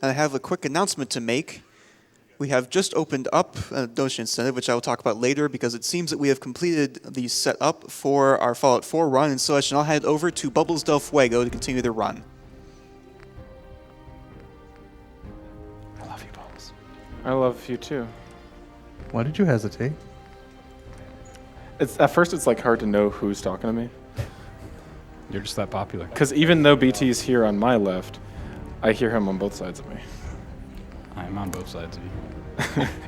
and I have a quick announcement to make. We have just opened up a donation incentive, which I will talk about later, because it seems that we have completed the setup for our Fallout 4 run, and so I shall now head over to BubblesDelFuego to continue the run. I love you, Bubbles. I love you too. Why did you hesitate? At first, it's like hard to know who's talking to me. You're just that popular. Because even though BT's here on my left, I hear him on both sides of me. I'm on both sides of you.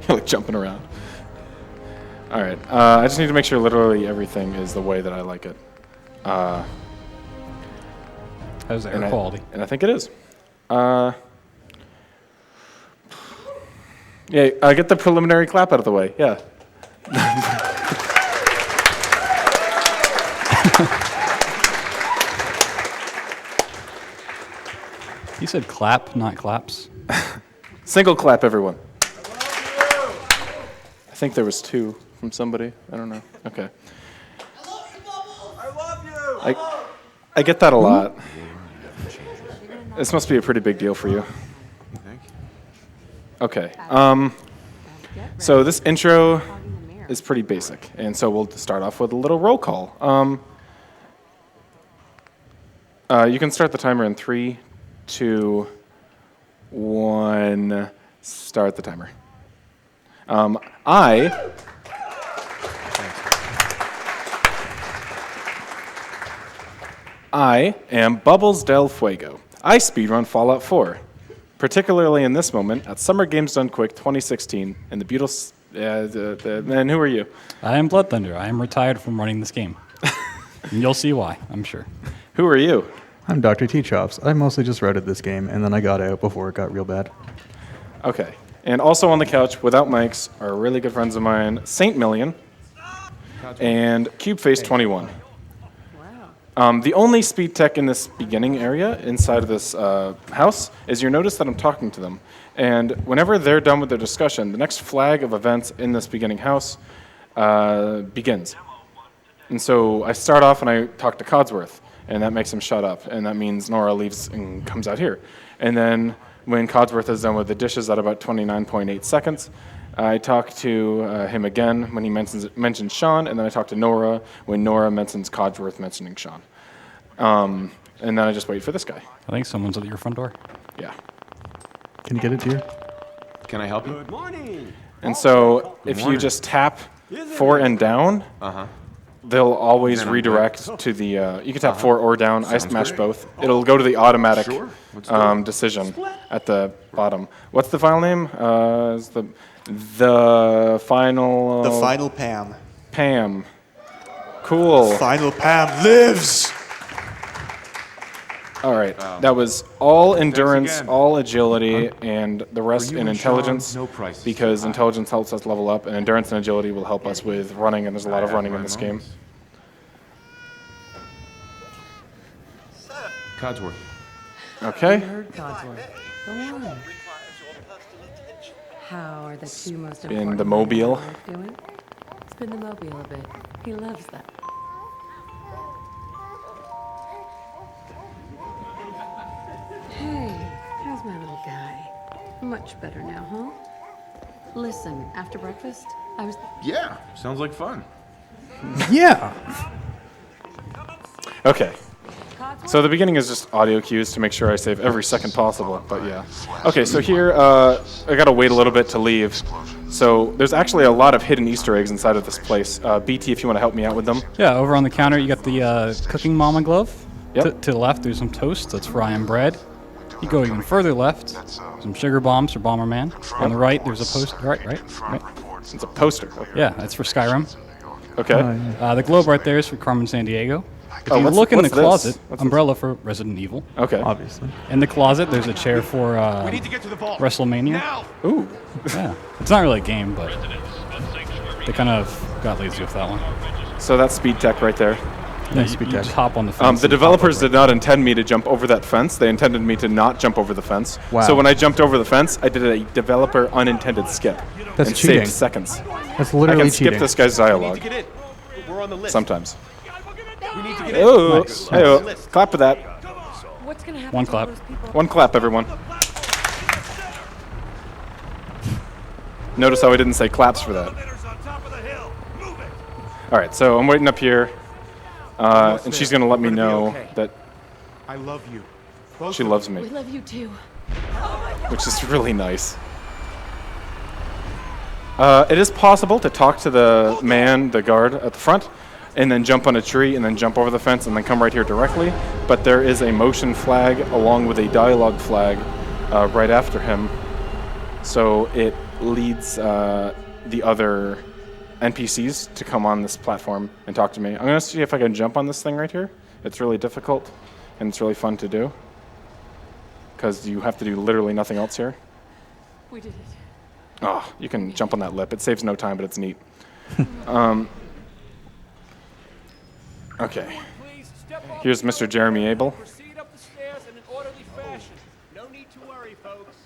You're like jumping around. All right. I just need to make sure literally everything is the way that I like it. How's the air quality? And I think it is. Yeah, I get the preliminary clap out of the way. Yeah. You said clap, not claps. Single clap, everyone. I think there was 2 from somebody. I don't know. Okay. I love you, Bubbles! I love you! I get that a lot. This must be a pretty big deal for you. Okay. So this intro is pretty basic, and so we'll start off with a little roll call. You can start the timer in 3, 2, 1. Start the timer. I am BubblesDelFuego. I speedrun Fallout 4, particularly in this moment at Summer Games Done Quick 2016 in the beautiful... and who are you? I am Blood Thunder. I am retired from running this game. And you'll see why, I'm sure. Who are you? I'm Dr. T-Chops. I mostly just routed this game, and then I got out before it got real bad. Okay. And also on the couch, without mics, are really good friends of mine, Saint Million and CubeFace21. Wow. The only speed tech in this beginning area inside of this house is you'll notice that I'm talking to them. And whenever they're done with their discussion, the next flag of events in this beginning house begins. And so I start off and I talk to Codsworth, and that makes him shut up. And that means Nora leaves and comes out here. And then when Codsworth is done with the dishes at about 29.8 seconds, I talk to him again when he mentions Sean, and then I talk to Nora when Nora mentions Codsworth mentioning Sean. And then I just wait for this guy. I think someone's at your front door. Yeah. Can you get it, dear? Can I help you? Good morning. And so if you just tap 4 and down, they'll always Then I'm redirect good. to the, you can tap 4 or down. I Sounds smash great. both. It'll go to the automatic Sure. Let's do it. decision at the bottom. What's the file name? Is the final... The final Pam. Pam. Cool. Final Pam lives! All right. That was all endurance, again. all agility, and the rest you in and Sean, intelligence. no price is Because too high. intelligence helps us level up, and endurance and agility will help us with running, and there's a lot of running in this game. Codsworth. Okay. Heard Codsworth. Go on. How are the 2 most Spin important the men in mobile. your life doing? Spin the mobile a bit. He loves that. Hey, how's my little guy? Much better now, huh? Listen, after breakfast, I was... Yeah, sounds like fun. Yeah! Okay. So the beginning is just audio cues to make sure I save every second possible, but yeah. Okay, so here, I gotta wait a little bit to leave. So there's actually a lot of hidden Easter eggs inside of this place. BT, if you want to help me out with them. Yeah, over on the counter, you got the cooking mama glove. Yep. To the left, there's some toast. That's frying bread. You go even further left, some sugar bombs for Bomberman. On the right, there's a post. Right. It's a poster. Okay. Yeah, that's for Skyrim. Okay. The globe right there is for Carmen Sandiego. If you what's- look in the what's this? closet, What's this? umbrella for Resident Evil. Okay. Obviously. In the closet, there's a chair for We need to get to the vault. WrestleMania. Now. Ooh. Yeah, it's not really a game, but they kind of got lazy with that one. So that's speed tech right there. Yeah, speed you tech. just hop on the fence. The and hop developers over did not intend me to jump over that fence. They intended me to not jump over the fence. Wow. So when I jumped over the fence, I did a developer unintended skip. That's and cheating. saved seconds. That's I literally can skip cheating. this guy's We need dialogue to get in. We're on the list. sometimes. We need to get in. Oh, Nice. hey-oh. Clap for that. What's gonna happen One to all clap. those people? One clap, everyone. Notice how I didn't say claps for that. All right, so I'm waiting up here, and she's going to let me know that I love you. she loves me, We love you too. which is really nice. It is possible to talk to the man, the guard at the front, and then jump on a tree, and then jump over the fence, and then come right here directly. But there is a motion flag along with a dialogue flag right after him. So it leads the other NPCs to come on this platform and talk to me. I'm going to see if I can jump on this thing right here. It's really difficult, and it's really fun to do, because you have to do literally nothing else here. We did it. Oh, you can jump on that lip. It saves no time, but it's neat. Okay. Here's Mr. Jeremy Abel. Proceed up the stairs in an orderly fashion. No need to worry, folks.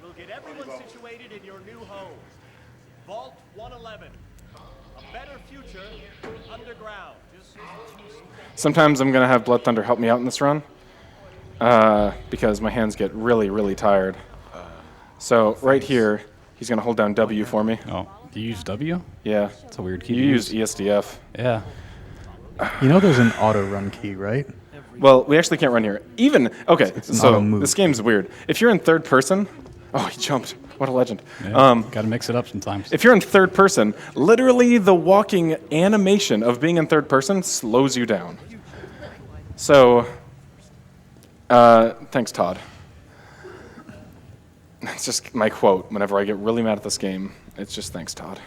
We'll get everyone situated in your new home. Vault 111. A better future underground. Sometimes I'm going to have Blood Thunder help me out in this run, because my hands get really, really tired. So right here, he's going to hold down W for me. Oh, do you use W? Yeah. It's a weird key. You use ESDF. Yeah. You know there's an auto run key, right? Well, we actually can't run here. Okay, an so auto move. this game's weird. If you're in third person, oh, he jumped. What a legend. Yeah, got to mix it up sometimes. If you're in third person, literally the walking animation of being in third person slows you down. So, thanks, Todd. It's just my quote whenever I get really mad at this game. It's just thanks, Todd.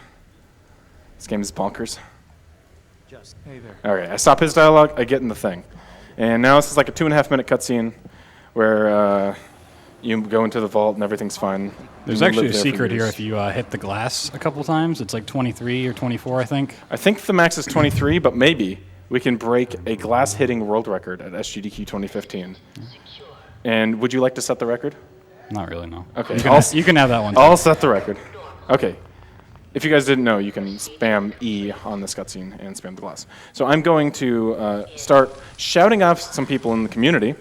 This game is bonkers. Hey there. All right, I stop his dialogue, I get in the thing. And now this is like a 2.5-minute cutscene where you go into the vault and everything's fine. There's You actually live a there for secret here years. if you hit the glass a couple times. It's like 23 or 24, I think. I think the max is 23, but maybe we can break a glass-hitting world record at SGDQ 2015. And would you like to set the record? Not really, no. Okay, You can have that one. I'll set the record. Okay. If you guys didn't know, you can spam E on this cutscene and spam the glass. So I'm going to start shouting out some people in the community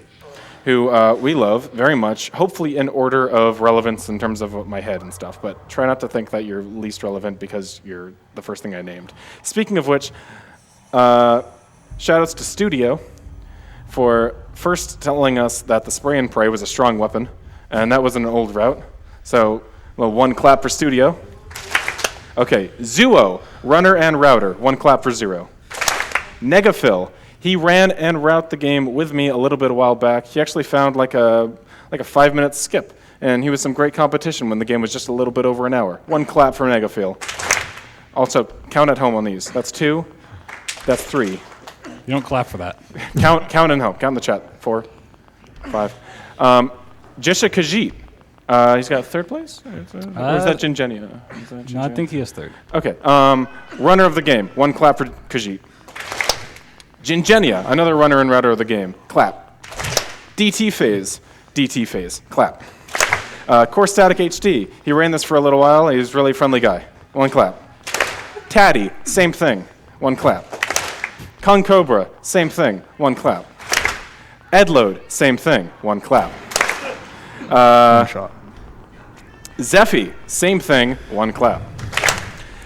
who we love very much, hopefully in order of relevance in terms of my head and stuff, but try not to think that you're least relevant because you're the first thing I named. Speaking of which, shoutouts to Studio for first telling us that the spray and pray was a strong weapon, and that was an old route. So, well, one clap for Studio. Okay, Zuo, runner and router, one clap for Zero. Negaphil, he ran and routed the game with me a little bit a while back. He actually found like a 5-minute skip, and he was some great competition when the game was just a little bit over an hour. One clap for Negaphil. Also, count at home on these. That's 2, that's 3. You don't clap for that. Count at home, count in the chat. 4, 5. Jisha Khajiit. He's got third place? Or is that Gingenia? No, I think he is third. Okay. Runner of the game. One clap for Khajiit. Gingenia, another runner and router of the game. Clap. DT Phase. DT Phase. Clap. Core Static HD. He ran this for a little while. He's a really friendly guy. One clap. Taddy. Same thing. One clap. Kung Cobra. Same thing. One clap. Edload. Same thing. One clap. One shot. Zephy, same thing, one clap.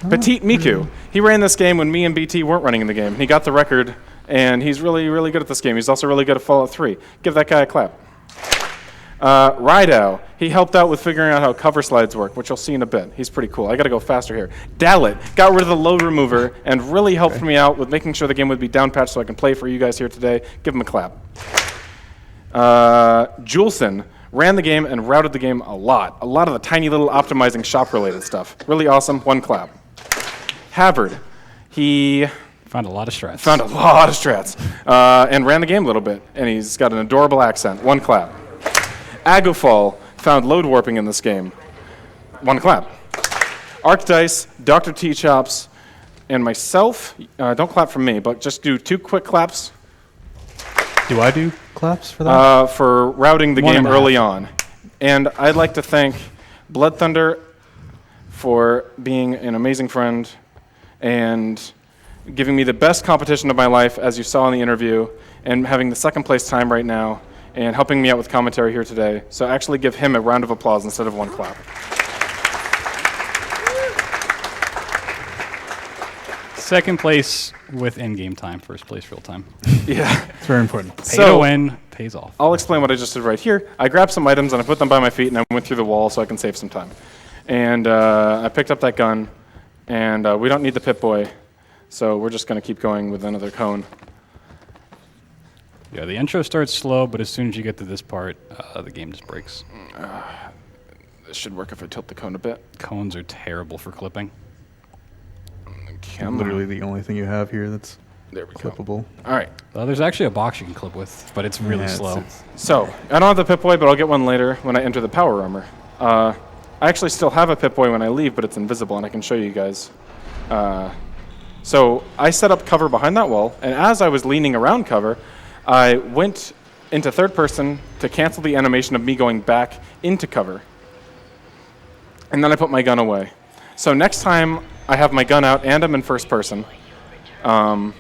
Petite Miku, he ran this game when me and BT weren't running in the game. He got the record, and he's really, really good at this game. He's also really good at Fallout 3. Give that guy a clap. Rydao, he helped out with figuring out how cover slides work, which you'll see in a bit. He's pretty cool. I gotta go faster here. Dalit got rid of the load remover and really helped me out with making sure the game would be down patched so I can play for you guys here today. Give him a clap. Julson ran the game and routed the game a lot. A lot of the tiny little optimizing shop-related stuff. Really awesome. One clap. Havard, he Found a lot of strats. found a lot of strats and ran the game a little bit. And he's got an adorable accent. One clap. Agofall found load warping in this game. One clap. Arcdice, Dr. T-Chops, and myself, don't clap for me, but just do 2 quick claps Do I do claps for that? for routing the One game and a half. early on. And I'd like to thank Blood Thunder for being an amazing friend and giving me the best competition of my life, as you saw in the interview, and having the second place time right now, and helping me out with commentary here today. So actually give him a round of applause instead of one clap. Second place with in-game time. First place real time. Yeah. It's very important. Pay to win pays off. I'll explain what I just did right here. I grabbed some items and I put them by my feet and I went through the wall so I can save some time. And I picked up that gun, and we don't need the Pip-Boy, so we're just going to keep going with another cone. Yeah, the intro starts slow, but as soon as you get to this part, the game just breaks. This should work if I tilt the cone a bit. Cones are terrible for clipping. Literally the only thing you have here that's There we go. clippable. All right. There's actually a box you can clip with, but it's really Yeah, slow. So, I don't have the Pip-Boy, but I'll get one later when I enter the power armor. I actually still have a Pip-Boy when I leave, but it's invisible, and I can show you guys. So I set up cover behind that wall, and as I was leaning around cover, I went into third person to cancel the animation of me going back into cover. And then I put my gun away. So next time I have my gun out and I'm in first person, I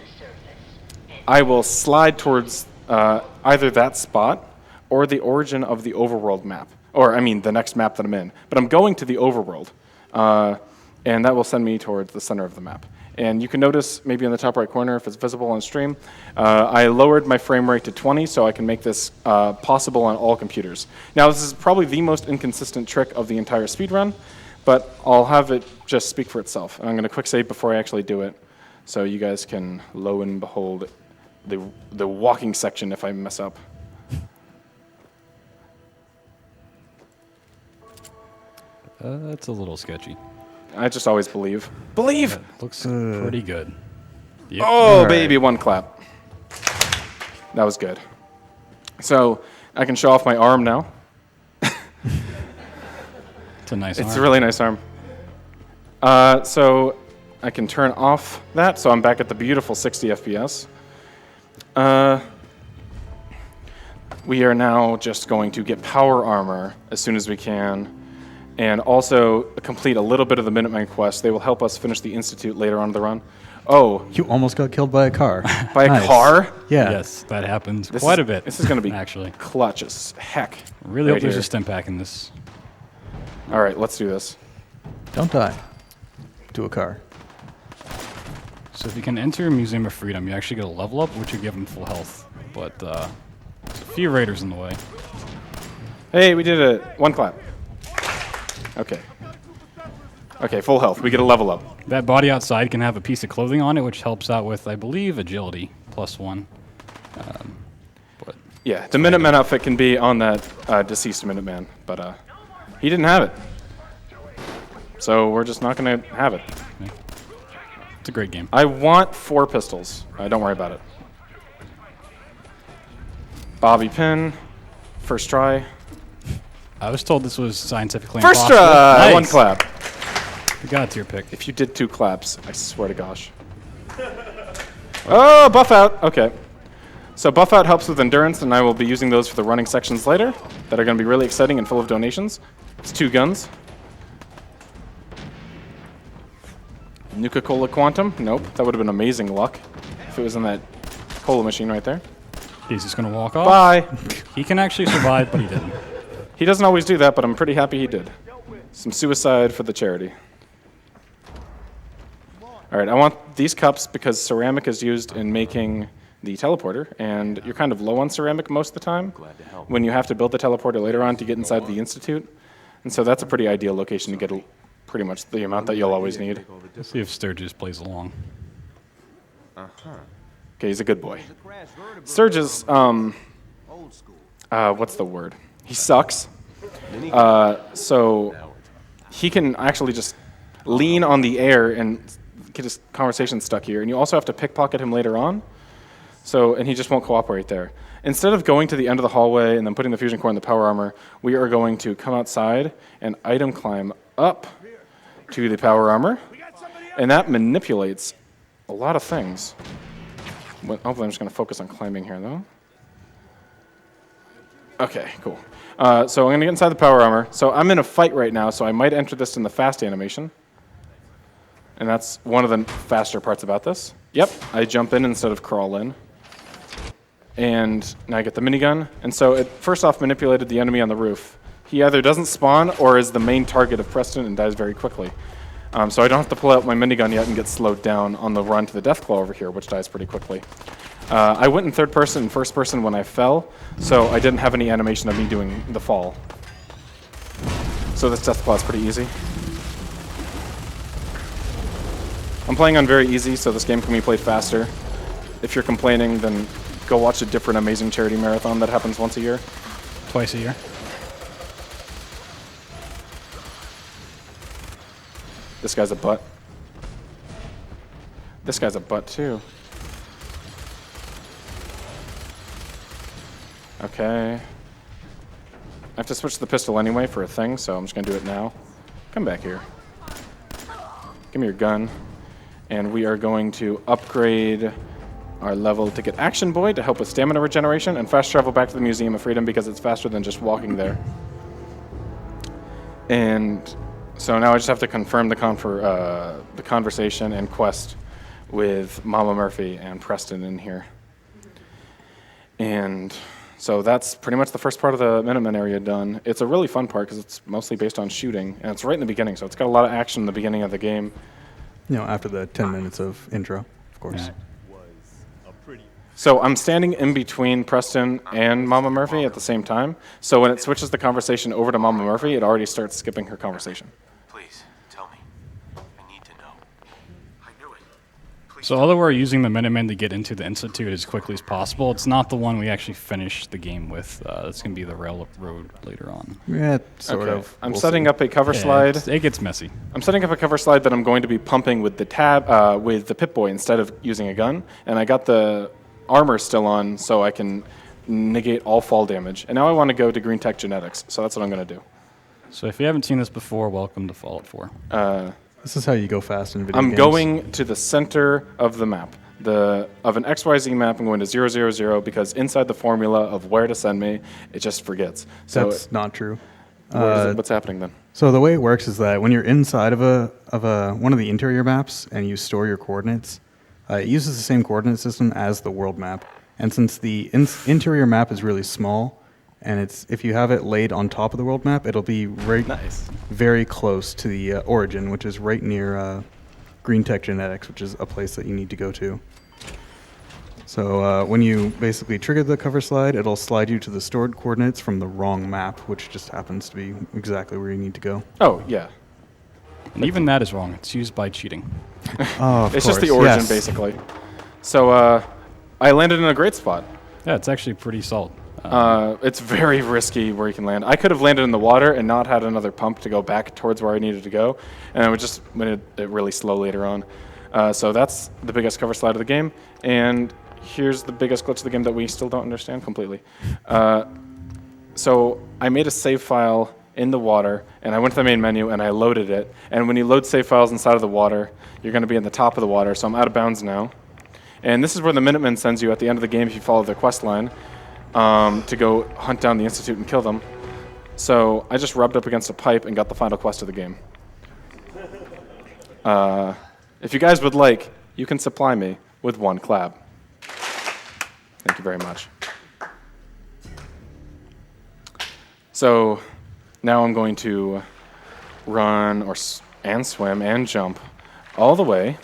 will slide towards either that spot or the origin of the overworld map. Or, I mean, the next map that I'm in. But I'm going to the overworld, and that will send me towards the center of the map. And you can notice, maybe in the top right corner, if it's visible on stream, I lowered my frame rate to 20 so I can make this possible on all computers. Now, this is probably the most inconsistent trick of the entire speedrun, but I'll have it just speak for itself. And I'm going to quick save before I actually do it, so you guys can, lo and behold, the walking section if I mess up. That's a little sketchy. I just always believe. Believe! Looks pretty good. Yep. Oh, right. baby, one clap. That was good. So I can show off my arm now. It's a nice It's arm. a really nice arm. So I can turn off that, so I'm back at the beautiful 60 FPS. We are now just going to get power armor as soon as we can, and also complete a little bit of the Minutemen quest. They will help us finish the Institute later on in the run. Oh, You almost got killed by a car. by a Nice. car? Yeah. Yes, that happens This quite is- a bit. This is going to be actually. clutch as heck. Really right hope there's here. a stim pack in this. All right, let's do this. Don't die to a car. So if you can enter Museum of Freedom, you actually get a level up, which you give them full health. But there's a few raiders in the way. Hey, we did it. One clap. Okay. Okay, full health. We get a level up. That body outside can have a piece of clothing on it, which helps out with, I believe, agility +1. But Yeah, the Minuteman outfit can be on that deceased Minuteman, but he didn't have it. So we're just not going to have it. it's a great game. I want 4 pistols. Don't worry about it. Bobby pin. First try. I was told this was scientifically First impossible. try! Nice. One clap. You got it to your pick. If you did 2 claps, I swear to gosh. Oh, buff out. Okay. So buff out helps with endurance, and I will be using those for the running sections later that are going to be really exciting and full of donations. It's 2 guns. Nuka-Cola Quantum? Nope. That would have been amazing luck if it was in that cola machine right there. He's just going to walk off. Bye. He can actually survive, but he didn't. He doesn't always do that, but I'm pretty happy he did. Some suicide for the charity. All right, I want these cups because ceramic is used in making the teleporter, and you're kind of low on ceramic most of the time when you have to build the teleporter later on to get inside the Institute. And so that's a pretty ideal location to get pretty much the amount that you'll always need. Let's see if Sturgis plays along. Okay, he's a good boy. Sturgis, what's the word? He sucks. So he can actually just lean on the air and get his conversation stuck here. And you also have to pickpocket him later on. So, and he just won't cooperate there. Instead of going to the end of the hallway and then putting the fusion core in the power armor, we are going to come outside and item climb up to the power armor. And that manipulates a lot of things. Well, hopefully I'm just going to focus on climbing here, though. Okay, cool. So I'm going to get inside the power armor. So I'm in a fight right now, so I might enter this in the fast animation. And that's one of the faster parts about this. Yep, I jump in instead of crawl in. And now I get the minigun. And so it first off manipulated the enemy on the roof. He either doesn't spawn or is the main target of Preston and dies very quickly. So I don't have to pull out my minigun yet and get slowed down on the run to the Deathclaw over here, which dies pretty quickly. I went in third person and first person when I fell, so I didn't have any animation of me doing the fall. So this Deathclaw is pretty easy. I'm playing on very easy, so this game can be played faster. If you're complaining, then go watch a different amazing charity marathon that happens once a year. Twice a year. This guy's a butt. This guy's a butt too. Okay. I have to switch the pistol anyway for a thing, so I'm just gonna do it now. Come back here. Give me your gun. And we are going to upgrade our level to get Action Boy to help with stamina regeneration and fast travel back to the Museum of Freedom because it's faster than just walking there. And so now I just have to confirm the conversation and quest with Mama Murphy and Preston in here. And so that's pretty much the first part of the Minutemen area done. It's a really fun part because it's mostly based on shooting, and it's right in the beginning, so it's got a lot of action in the beginning of the game. You know, after the 10 minutes of intro, of course. Yeah. So I'm standing in between Preston and Mama Murphy at the same time. So when it switches the conversation over to Mama Murphy, it already starts skipping her conversation. Please, tell me. I need to know. I knew it. Please. So although we're using the Minutemen to get into the Institute as quickly as possible, it's not the one we actually finish the game with. It's going to be the railroad later on. Yeah, sort Okay. of. I'm We'll setting see. up a cover slide. It gets messy. I'm setting up a cover slide that I'm going to be pumping with the with the Pip-Boy instead of using a gun. And I got the armor still on so I can negate all fall damage. And now I want to go to Green Tech Genetics, so that's what I'm going to do. So if you haven't seen this before, welcome to Fallout 4. This is how you go fast in video I'm games. going to the center of the map. Of an XYZ map, I'm going to 000 because inside the formula of where to send me, it just forgets. So That's not true. what's happening then? So the way it works is that when you're inside of one of the interior maps and you store your coordinates, it uses the same coordinate system as the world map. And since the interior map is really small, and if you have it laid on top of the world map, it'll be very close to the origin, which is right near Green Tech Genetics, which is a place that you need to go to. So when you basically trigger the cover slide, it'll slide you to the stored coordinates from the wrong map, which just happens to be exactly where you need to go. Oh, yeah. And even that is wrong. It's used by cheating. Oh, of It's just the course, origin, yes. basically. So I landed in a great spot. Yeah, it's actually pretty solid. It's very risky where you can land. I could have landed in the water and not had another pump to go back towards where I needed to go, and I would just went it really slow later on. So that's the biggest cover slide of the game, and here's the biggest glitch of the game that we still don't understand completely. So I made a save file in the water, and I went to the main menu, and I loaded it. And when you load save files inside of the water, you're going to be in the top of the water, so I'm out of bounds now. And this is where the Minutemen sends you at the end of the game if you follow their quest line. To go hunt down the Institute and kill them. So I just rubbed up against a pipe and got the final quest of the game. If you guys would like, you can supply me with one clap. Thank you very much. So now I'm going to run and swim and jump all the way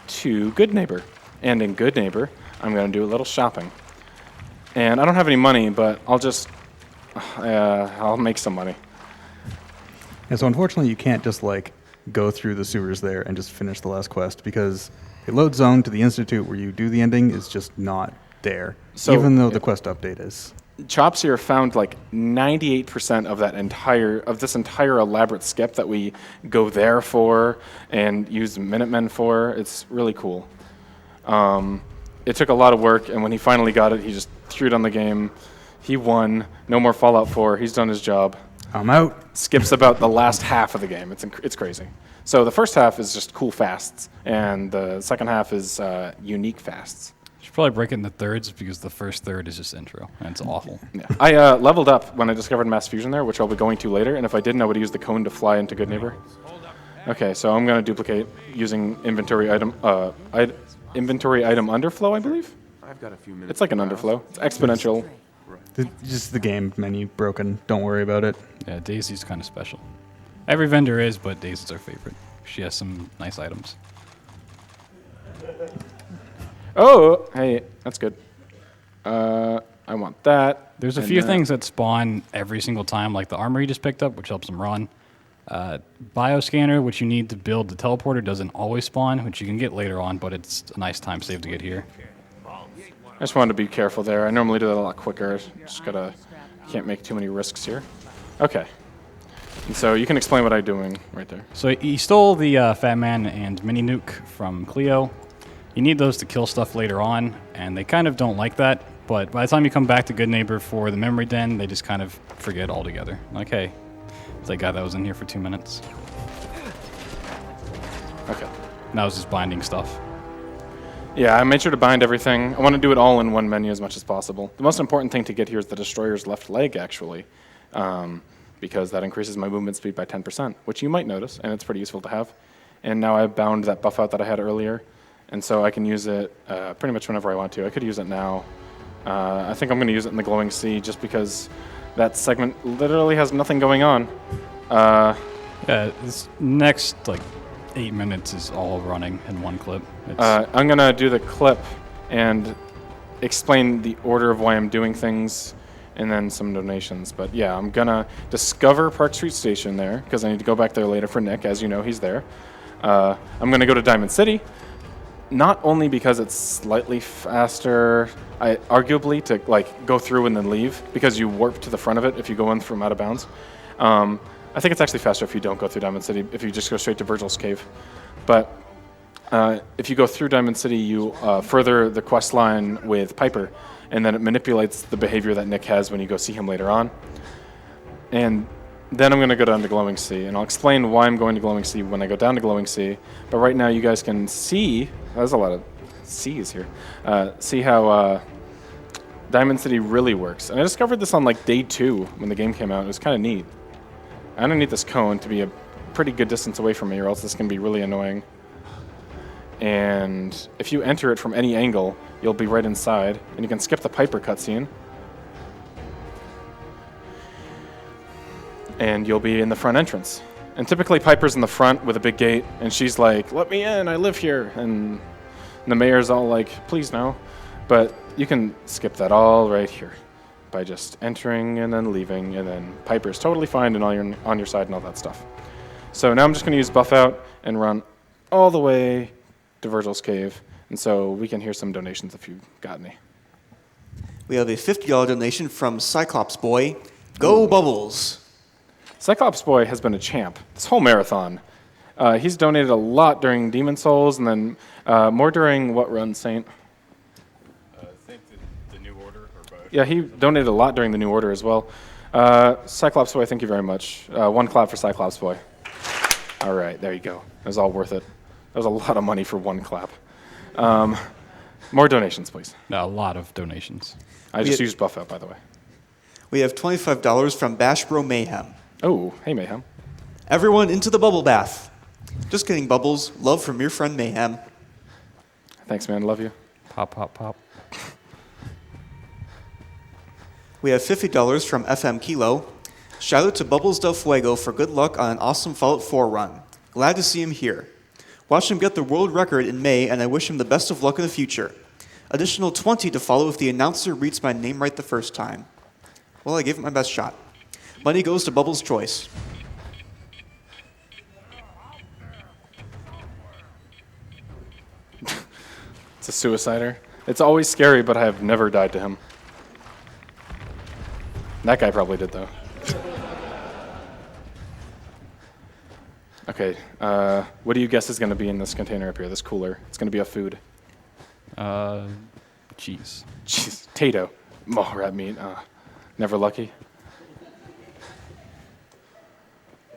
to Good Neighbor. And in Good Neighbor, I'm going to do a little shopping. And I don't have any money, but I'll make some money. And so unfortunately, you can't just go through the sewers there and just finish the last quest because the load zone to the Institute where you do the ending is just not there, So, even though the quest update is. Chops here found 98% of this entire elaborate skip that we go there for and use Minutemen for. It's really cool. It took a lot of work, and when he finally got it, he just threw it on the game. He won. No more Fallout 4. He's done his job. I'm out. Skips about the last half of the game. It's crazy. So the first half is just cool fasts, and the second half is unique fasts. You should probably break it into thirds because the first third is just intro, and it's awful. Yeah. I leveled up when I discovered mass fusion there, which I'll be going to later, and if I didn't, I would use the cone to fly into Good Neighbor. Okay, so I'm going to duplicate using inventory item underflow, I believe? I've got a few minutes. It's like an underflow. It's exponential. Just the game menu broken. Don't worry about it. Yeah, Daisy's kind of special. Every vendor is, but Daisy's our favorite. She has some nice items. Oh, hey, that's good. I want that. There's a and few that. things that spawn every single time, like the armor you just picked up, which helps them run. Bioscanner, which you need to build the teleporter, doesn't always spawn, which you can get later on, but it's a nice time save to get here. I just wanted to be careful there. I normally do that a lot quicker. Can't make too many risks here. Okay. And so you can explain what I'm doing right there. So he stole the Fat Man and Mini Nuke from Cleo. You need those to kill stuff later on, and they kind of don't like that. But by the time you come back to Good Neighbor for the memory den, they just kind of forget altogether. Like, hey, it's that guy that was in here for 2 minutes. Okay. And that was just binding stuff. Yeah, I made sure to bind everything. I want to do it all in one menu as much as possible. The most important thing to get here is the Destroyer's left leg, actually, because that increases my movement speed by 10%, which you might notice, and it's pretty useful to have. And now I've bound that buff out that I had earlier, and so I can use it pretty much whenever I want to. I could use it now. I think I'm going to use it in the Glowing Sea just because that segment literally has nothing going on. Yeah, this next, 8 minutes is all running in one clip. I'm going to do the clip and explain the order of why I'm doing things and then some donations. But yeah, I'm going to discover Park Street Station there because I need to go back there later for Nick. As you know, he's there. I'm going to go to Diamond City, not only because it's slightly faster, arguably, to go through and then leave because you warp to the front of it if you go in from out of bounds. I think it's actually faster if you don't go through Diamond City, if you just go straight to Virgil's cave. But if you go through Diamond City, you further the quest line with Piper, and then it manipulates the behavior that Nick has when you go see him later on. And then I'm going to go down to Glowing Sea, and I'll explain why I'm going to Glowing Sea when I go down to Glowing Sea. But right now you guys can see, there's a lot of C's here, see how Diamond City really works. And I discovered this on day 2 when the game came out. It was kind of neat. I don't need this cone to be a pretty good distance away from me, or else this can be really annoying. And if you enter it from any angle, you'll be right inside, and you can skip the Piper cutscene. And you'll be in the front entrance. And typically Piper's in the front with a big gate, and she's like, "Let me in, I live here." And the mayor's all like, "Please no." But you can skip that all right here by just entering and then leaving, and then Piper's totally fine and on your side and all that stuff. So now I'm just going to use buff out and run all the way to Virgil's cave, and so we can hear some donations if you got any. We have a $50 donation from Cyclops Boy. Go Bubbles! Cyclops Boy has been a champ this whole marathon. He's donated a lot during Demon Souls, and then more during what run, Saint? I think the New Order, or both. Yeah, he donated a lot during the New Order as well. Cyclops Boy, thank you very much. One clap for Cyclops Boy. All right, there you go. It was all worth it. That was a lot of money for one clap. More donations, please. A lot of donations. I just used buff out, by the way. We have $25 from Bashbro Mayhem. Oh, hey, Mayhem. Everyone into the bubble bath. Just kidding, Bubbles. Love from your friend Mayhem. Thanks, man. Love you. Pop, pop, pop. We have $50 from FM Kilo. Shout out to BubblesDelFuego for good luck on an awesome Fallout 4 run. Glad to see him here. Watch him get the world record in May, and I wish him the best of luck in the future. Additional 20 to follow if the announcer reads my name right the first time. Well, I gave it my best shot. Money goes to Bubbles' choice. It's a suicider. It's always scary, but I have never died to him. That guy probably did, though. Okay, what do you guess is going to be in this container up here, this cooler? It's going to be a food. Cheese. Jeez, Tato. Oh, rat meat. Never lucky.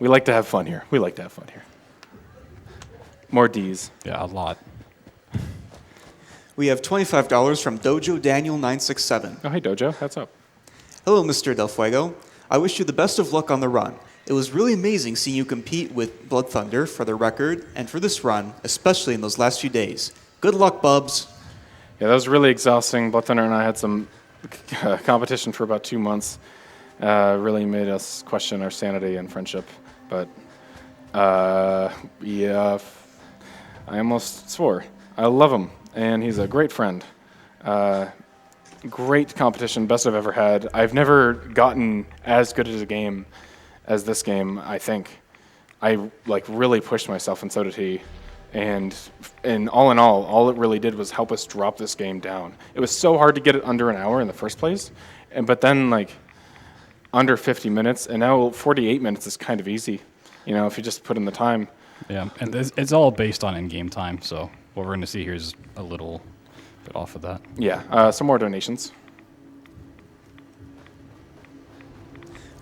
We like to have fun here. We like to have fun here. More D's. Yeah, a lot. We have $25 from Dojo Daniel 967. Oh, hey, Dojo. What's up? Hello, Mr. Delfuego. I wish you the best of luck on the run. It was really amazing seeing you compete with Blood Thunder for the record and for this run, especially in those last few days. Good luck, Bubs. Yeah, that was really exhausting. Blood Thunder and I had some competition for about 2 months. Really made us question our sanity and friendship. But Yeah, I almost swore. I love him, and he's a great friend. Great competition, best I've ever had. I've never gotten as good at a game as this game, I think. I really pushed myself, and so did he. And all in all it really did was help us drop this game down. It was so hard to get it under an hour in the first place, but then under 50 minutes, and now 48 minutes is kind of easy, if you just put in the time. Yeah, and it's all based on in-game time, so what we're going to see here is a little bit off of that. Yeah, some more donations.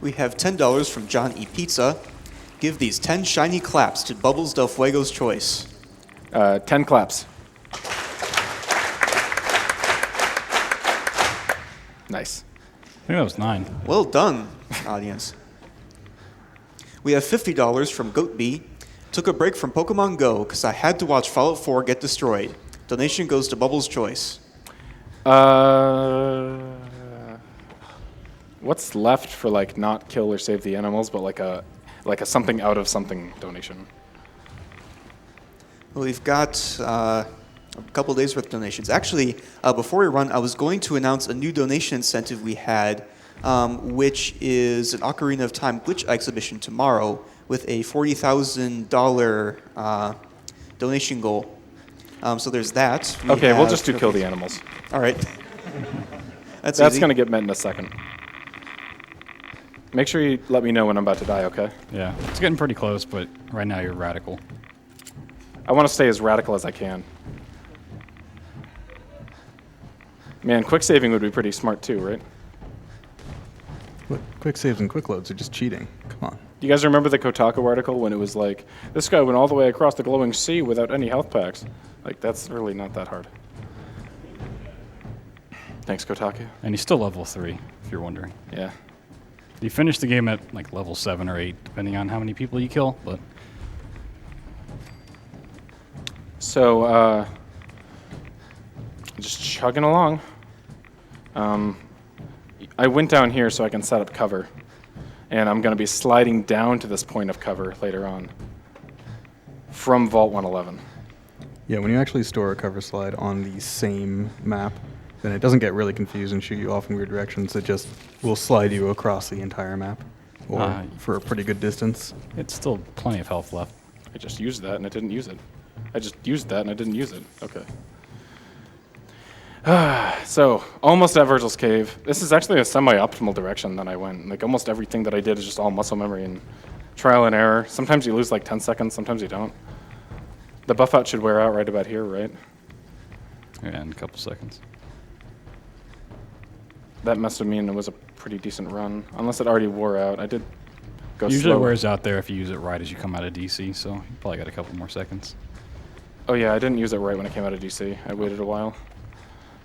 We have $10 from John E. Pizza. Give these 10 shiny claps to BubblesDelFuego's choice. 10 claps. Nice. I think that was 9. Well done, audience. We have $50 from GoatB. Took a break from Pokemon Go because I had to watch Fallout 4 get destroyed. Donation goes to Bubbles' choice. What's left for not kill or save the animals, but like a something out of something donation? Well, we've got a couple days worth of donations. Actually, before we run, I was going to announce a new donation incentive we had, which is an Ocarina of Time glitch exhibition tomorrow with a $40,000 donation goal. So there's that. Okay, we'll just do kill the animals. All right. That's going to get met in a second. Make sure you let me know when I'm about to die, okay? Yeah, it's getting pretty close, but right now you're radical. I want to stay as radical as I can. Man, quick saving would be pretty smart too, right? What? Quick saves and quick loads are just cheating. Come on. You guys remember the Kotaku article when it was like, this guy went all the way across the glowing sea without any health packs? That's really not that hard. Thanks, Kotaku. And he's still level 3, if you're wondering. Yeah. You finish the game at level 7 or 8, depending on how many people you kill, but... So, just chugging along. I went down here so I can set up cover. And I'm going to be sliding down to this point of cover later on from Vault 111. Yeah, when you actually store a cover slide on the same map, then it doesn't get really confused and shoot you off in weird directions. It just will slide you across the entire map, or for a pretty good distance. It's still plenty of health left. I just used that and I didn't use it. I just used that and I didn't use it. Okay. So, almost at Virgil's Cave. This is actually a semi-optimal direction that I went. Almost everything that I did is just all muscle memory and trial and error. Sometimes you lose 10 seconds, sometimes you don't. The buff out should wear out right about here, right? Yeah, in a couple seconds. That must have mean it was a pretty decent run, unless it already wore out. I did go Usually slow. it wears out there if you use it right as you come out of DC, so you probably got a couple more seconds. Oh yeah, I didn't use it right when I came out of DC. I waited a while.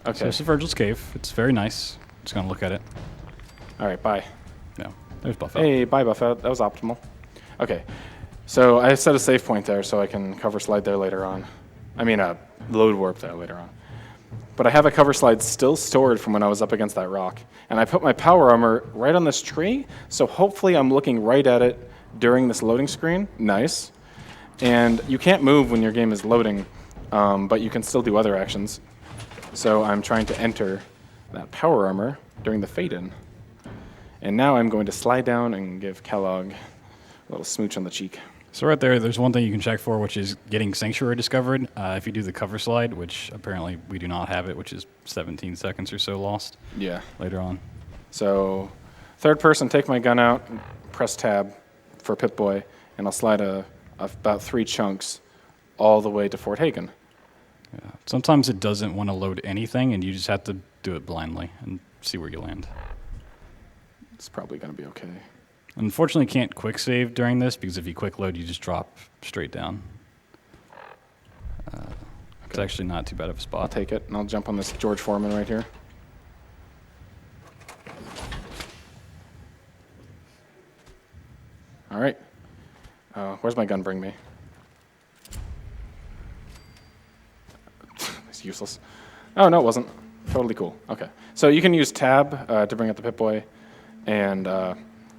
Okay. So this is Virgil's Cave. It's very nice. Just gonna look at it. All right, bye. Yeah, there's buff out. Hey, bye buff out. That was optimal. Okay, so I set a save point there so I can cover slide there later on. I mean, load warp there later on. But I have a cover slide still stored from when I was up against that rock. And I put my power armor right on this tree, so hopefully I'm looking right at it during this loading screen. Nice. And you can't move when your game is loading, but you can still do other actions. So I'm trying to enter that power armor during the fade-in. And now I'm going to slide down and give Kellogg a little smooch on the cheek. So right there's one thing you can check for, which is getting Sanctuary discovered. If you do the cover slide, which apparently we do not have it, which is 17 seconds or so lost. Yeah. Later on. So third person, take my gun out, press tab for Pip-Boy, and I'll slide about 3 chunks all the way to Fort Hagen. Yeah. Sometimes it doesn't want to load anything, and you just have to do it blindly and see where you land. It's probably going to be okay. Unfortunately, can't quick save during this, because if you quick load, you just drop straight down. It's actually not too bad of a spot. I'll take it, and I'll jump on this George Foreman right here. All right. Where's my gun bring me? It's useless. Oh, no, it wasn't. Totally cool. Okay. So you can use tab to bring up the Pip-Boy, and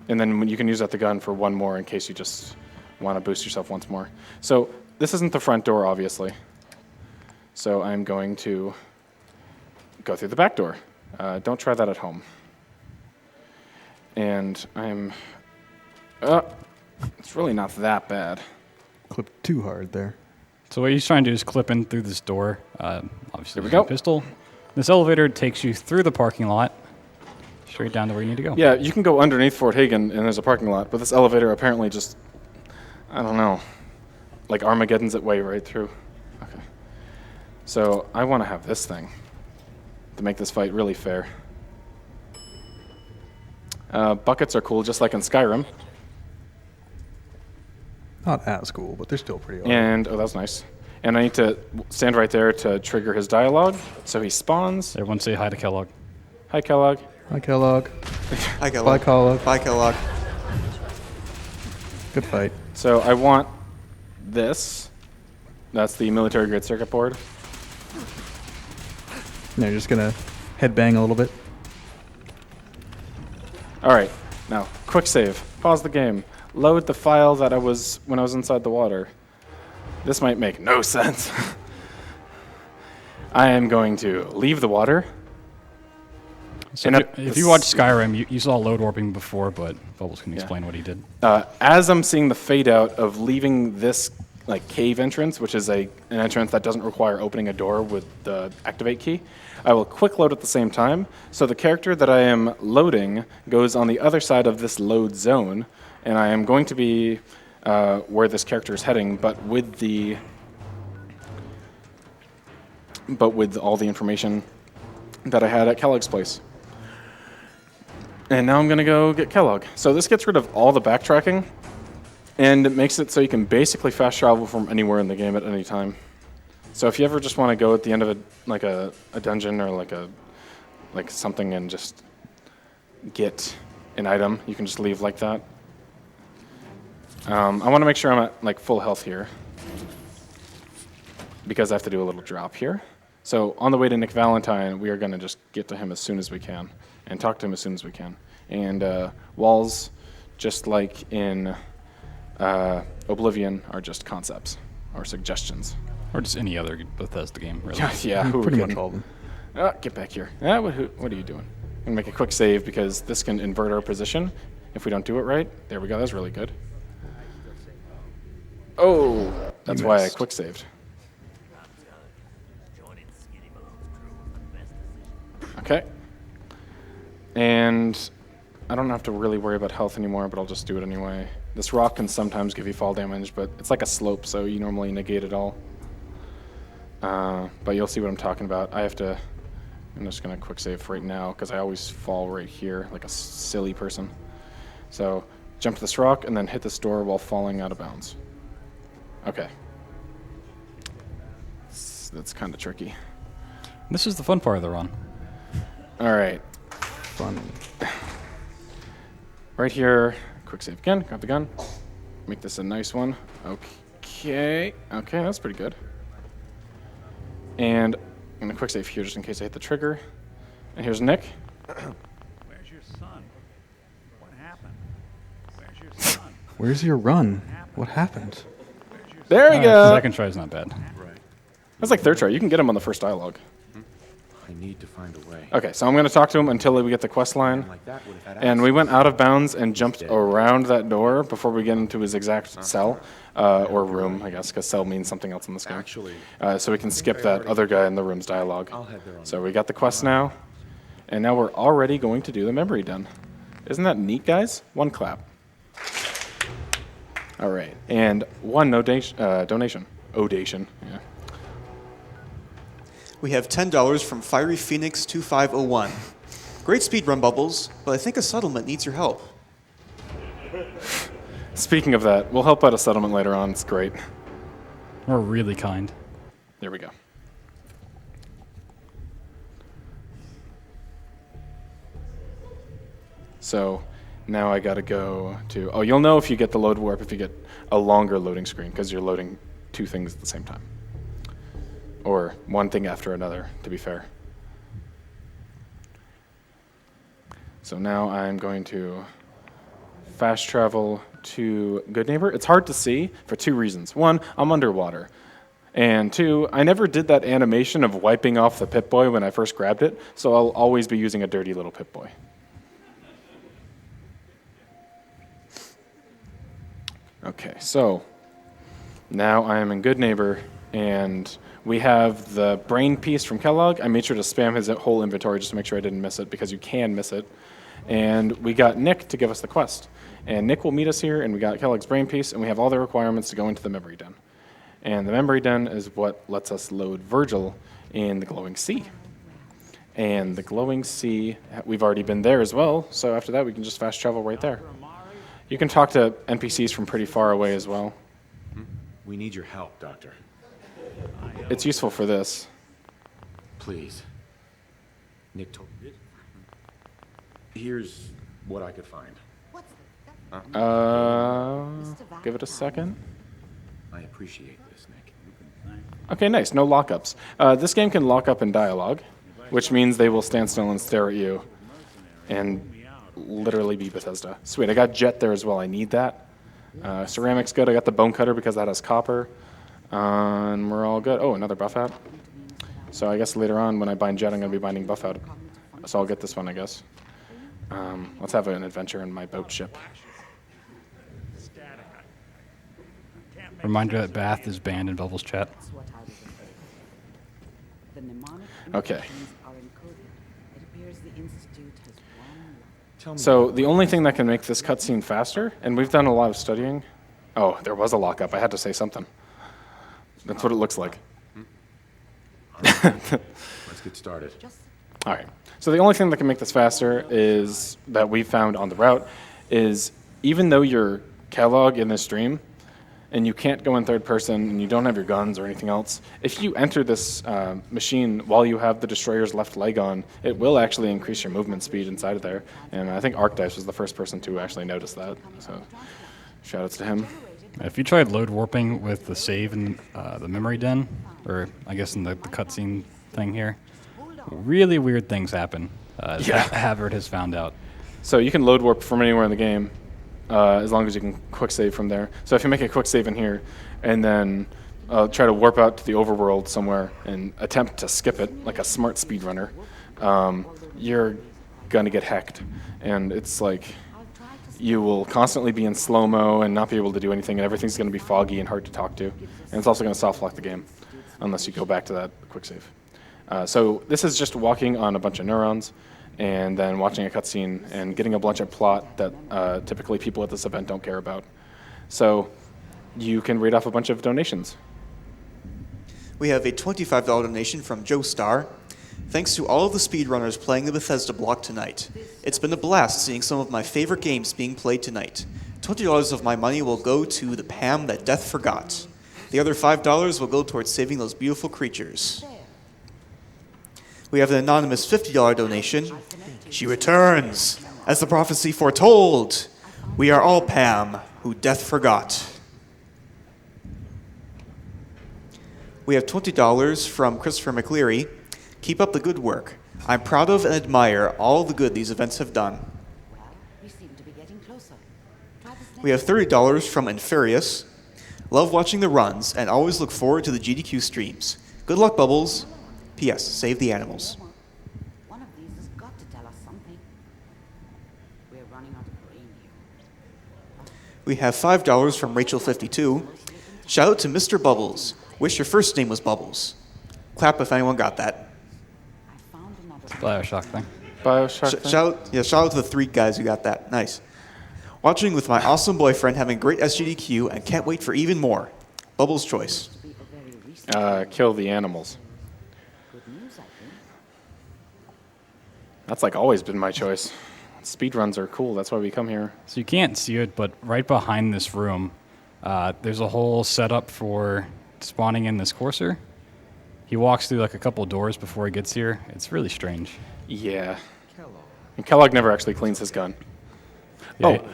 then you can use the gun for one more in case you just want to boost yourself once more. So this isn't the front door, obviously. So I'm going to go through the back door. Don't try that at home. And I'm... it's really not that bad. Clipped too hard there. So what he's trying to do is clip in through this door. Obviously, There we with a go. pistol. This elevator takes you through the parking lot, straight down to where you need to go. Yeah, you can go underneath Fort Hagen and there's a parking lot, but this elevator apparently just, I don't know, like Armageddon's it way right through. Okay. So I want to have this thing to make this fight really fair. Buckets are cool, just like in Skyrim. Not as cool, but they're still pretty awesome. And, oh, that's nice. And I need to stand right there to trigger his dialogue. So he spawns. Everyone say hi to Kellogg. Hi, Kellogg. Hi, Kellogg. Hi, Kellogg. Bye, Kellogg. Bye, Kellogg. Good fight. So I want this. That's the military grade circuit board. Now you're just gonna headbang a little bit. All right, now quick save. Pause the game. Load the file that I was when I was inside the water. This might make no sense. I am going to leave the water. So And if you watch Skyrim, you saw load warping before, but Bubbles can explain what he did. As I'm seeing the fade out of leaving this like cave entrance, which is an entrance that doesn't require opening a door with the activate key, I will quick load at the same time. So the character that I am loading goes on the other side of this load zone, and I am going to be where this character is heading, but with all the information that I had at Kellogg's place. And now I'm going to go get Kellogg. So this gets rid of all the backtracking, and it makes it so you can basically fast travel from anywhere in the game at any time. So if you ever just want to go at the end of a dungeon or like something and just get an item, you can just leave like that. I want to make sure I'm at like full health here because I have to do a little drop here. So on the way to Nick Valentine, we are going to just get to him as soon as we can and talk to him as soon as we can. And walls, just like in Oblivion, are just concepts or suggestions. Or just any other Bethesda game, really. Yeah, who Pretty would much all of them. get back here. What are you doing? I'm going to make a quick save because this can invert our position if we don't do it right. There we go. That's really good. Oh, that's why I quick saved. Okay. And I don't have to really worry about health anymore, but I'll just do it anyway. This rock can sometimes give you fall damage, but it's like a slope, so you normally negate it all. But you'll see what I'm talking about. I'm just going to quick save right now because I always fall right here like a silly person. So jump to this rock and then hit this door while falling out of bounds. Okay. That's kind of tricky. This is the fun part of the run. All right. Fun. Right here, quick save again, grab the gun. Make this a nice one. Okay, that's pretty good. And I'm gonna quick save here just in case I hit the trigger. And here's Nick. Where's your son? What happened? Where's your son? Where's your run? What happened? There we go. Second try is not bad. That's like third try. You can get him on the first dialogue. I need to find a way. Okay, so I'm gonna talk to him until we get the quest line. Like that would have had And we went out of bounds and jumped around that door before we get into his exact cell, or room, I guess, because cell means something else in this game. Actually, So we can skip that other guy in the room's dialogue. I'll head there on So we got the quest now, and now we're already going to do the memory den. Isn't that neat, guys? One clap. All right, and one donation. Odation, yeah. We have $10 from Fiery Phoenix 2501. Great speed run, Bubbles, but I think a settlement needs your help. Speaking of that, we'll help out a settlement later on. It's great. We're really kind. There we go. So now I gotta go to, oh, you'll know if you get the load warp if you get a longer loading screen because you're loading two things at the same time. Or one thing after another, to be fair. So now I'm going to fast travel to Good Neighbor, it's hard to see for 2 reasons. 1, I'm underwater. And 2, I never did that animation of wiping off the Pip-Boy when I first grabbed it, so I'll always be using a dirty little Pip-Boy. Okay, so now I am in Good Neighbor, and we have the brain piece from Kellogg. I made sure to spam his whole inventory just to make sure I didn't miss it, because you can miss it. And we got Nick to give us the quest. And Nick will meet us here, and we got Kellogg's brain piece, and we have all the requirements to go into the memory den. And the memory den is what lets us load Virgil in the glowing sea. And the glowing sea, we've already been there as well, so after that we can just fast travel right there. You can talk to NPCs from pretty far away as well. We need your help, Doctor. It's useful for this. Please. Nick told me. Here's what I could find. Give it a second. I appreciate this, Nick. Okay, nice. No lockups. This game can lock up in dialogue, which means they will stand still and stare at you and literally be Bethesda. Sweet, I got Jet there as well. I need that. Ceramic's good. I got the Bone Cutter because that has copper. And we're all good. Oh, another buff out. So I guess later on when I bind Jet, I'm going to be binding buff out. So I'll get this one, I guess. Let's have an adventure in my boat ship. Reminder that Bath is banned in Bubbles chat. Okay. So the only thing that can make this cutscene faster, and we've done a lot of studying. Oh, there was a lockup. I had to say something. That's what it looks like. Let's get started. All right. So the only thing that can make this faster is that we found on the route is even though you're Kellogg in this stream and you can't go in third person and you don't have your guns or anything else, if you enter this machine while you have the destroyer's left leg on, it will actually increase your movement speed inside of there. And I think Arcdice was the first person to actually notice that. So shout outs to him. If you tried load warping with the save in the memory den, or I guess in the cutscene thing here, really weird things happen. Havard has found out. So you can load warp from anywhere in the game, as long as you can quick save from there. So if you make a quick save in here, and then try to warp out to the overworld somewhere and attempt to skip it like a smart speedrunner, you're gonna get hacked. And it's like you will constantly be in slow-mo and not be able to do anything, and everything's gonna be foggy and hard to talk to. And it's also gonna soft lock the game, unless you go back to that quick save. So this is just walking on a bunch of neurons and then watching a cutscene and getting a bunch of plot that typically people at this event don't care about. So you can read off a bunch of donations. We have a $25 donation from Joe Starr. Thanks to all of the speedrunners playing the Bethesda block tonight. It's been a blast seeing some of my favorite games being played tonight. $20 of my money will go to the Pam that death forgot. The other $5 will go towards saving those beautiful creatures. We have an anonymous $50 donation. She returns, as the prophecy foretold. We are all Pam, who death forgot. We have $20 from Christopher McCleary. Keep up the good work. I'm proud of and admire all the good these events have done. We have $30 from Inferius. Love watching the runs and always look forward to the GDQ streams. Good luck, Bubbles. P.S. Save the animals. One of these has got to tell us something. We're running out of brain here. We have $5 from Rachel52. Shout out to Mr. Bubbles. Wish your first name was Bubbles. Clap if anyone got that. Bioshock thing. Bioshock thing? Shout out to the 3 guys who got that. Nice. Watching with my awesome boyfriend, having great SGDQ, and can't wait for even more. Bubbles' choice. Kill the animals. That's like always been my choice. Speedruns are cool. That's why we come here. So you can't see it, but right behind this room, there's a whole setup for spawning in this courser. He walks through like a couple doors before he gets here. It's really strange. Yeah. And Kellogg never actually cleans his gun. Yeah. Oh,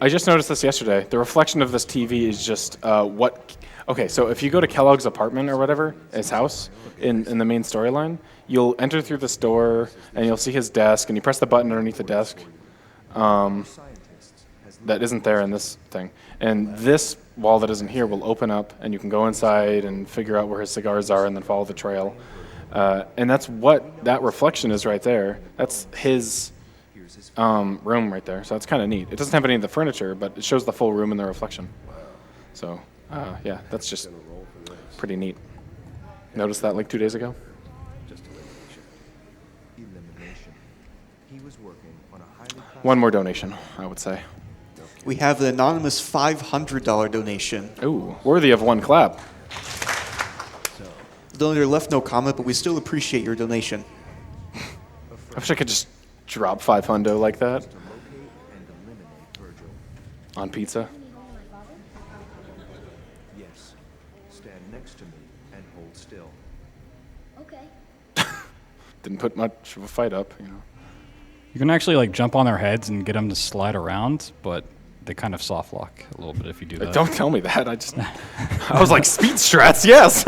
I just noticed this yesterday. The reflection of this TV is just what... Okay, so if you go to Kellogg's apartment or whatever, his house, in the main storyline, you'll enter through this door, and you'll see his desk, and you press the button underneath the desk. that isn't there in this thing. And this wall that isn't here will open up, and you can go inside and figure out where his cigars are and then follow the trail. And that's what that reflection is right there. That's his room right there. So it's kind of neat. It doesn't have any of the furniture, but it shows the full room in the reflection. So, yeah, that's just pretty neat. Noticed that like 2 days ago? One more donation, I would say. We have the anonymous $500 donation. Ooh, worthy of one clap. The donator left no comment, but we still appreciate your donation. I wish I could just drop $500 like that on pizza. Yes. Stand next to me and hold still. Okay. Didn't put much of a fight up, you know. You can actually like jump on their heads and get them to slide around, but they kind of soft lock a little bit if you do that. Don't tell me that. I was like, speed strats, yes.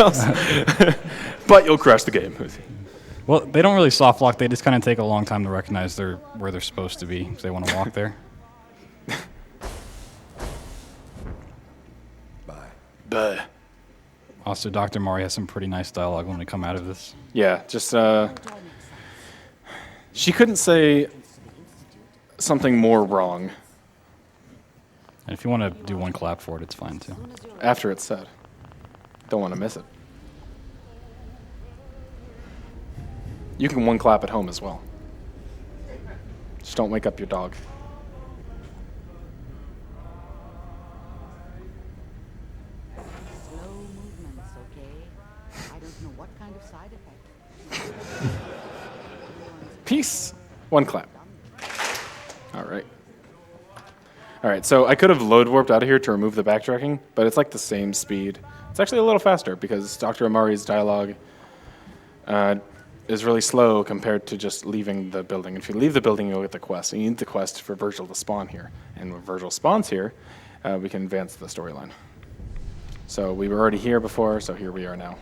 But you'll crash the game. Well, they don't really soft lock. They just kind of take a long time to recognize where they're supposed to be if they want to walk there. Bye. Also, Dr. Mari has some pretty nice dialogue when we come out of this. Yeah, just she couldn't say something more wrong. And if you want to do one clap for it, it's fine too. After it's said. Don't want to miss it. You can one clap at home as well. Just don't wake up your dog. Slow movements, okay? I don't know what kind of side effect. Peace. One clap. All right. All right, so I could have load warped out of here to remove the backtracking, but it's like the same speed. It's actually a little faster because Dr. Amari's dialogue is really slow compared to just leaving the building. If you leave the building, you'll get the quest. And you need the quest for Virgil to spawn here. And when Virgil spawns here, we can advance the storyline. So we were already here before, so here we are now.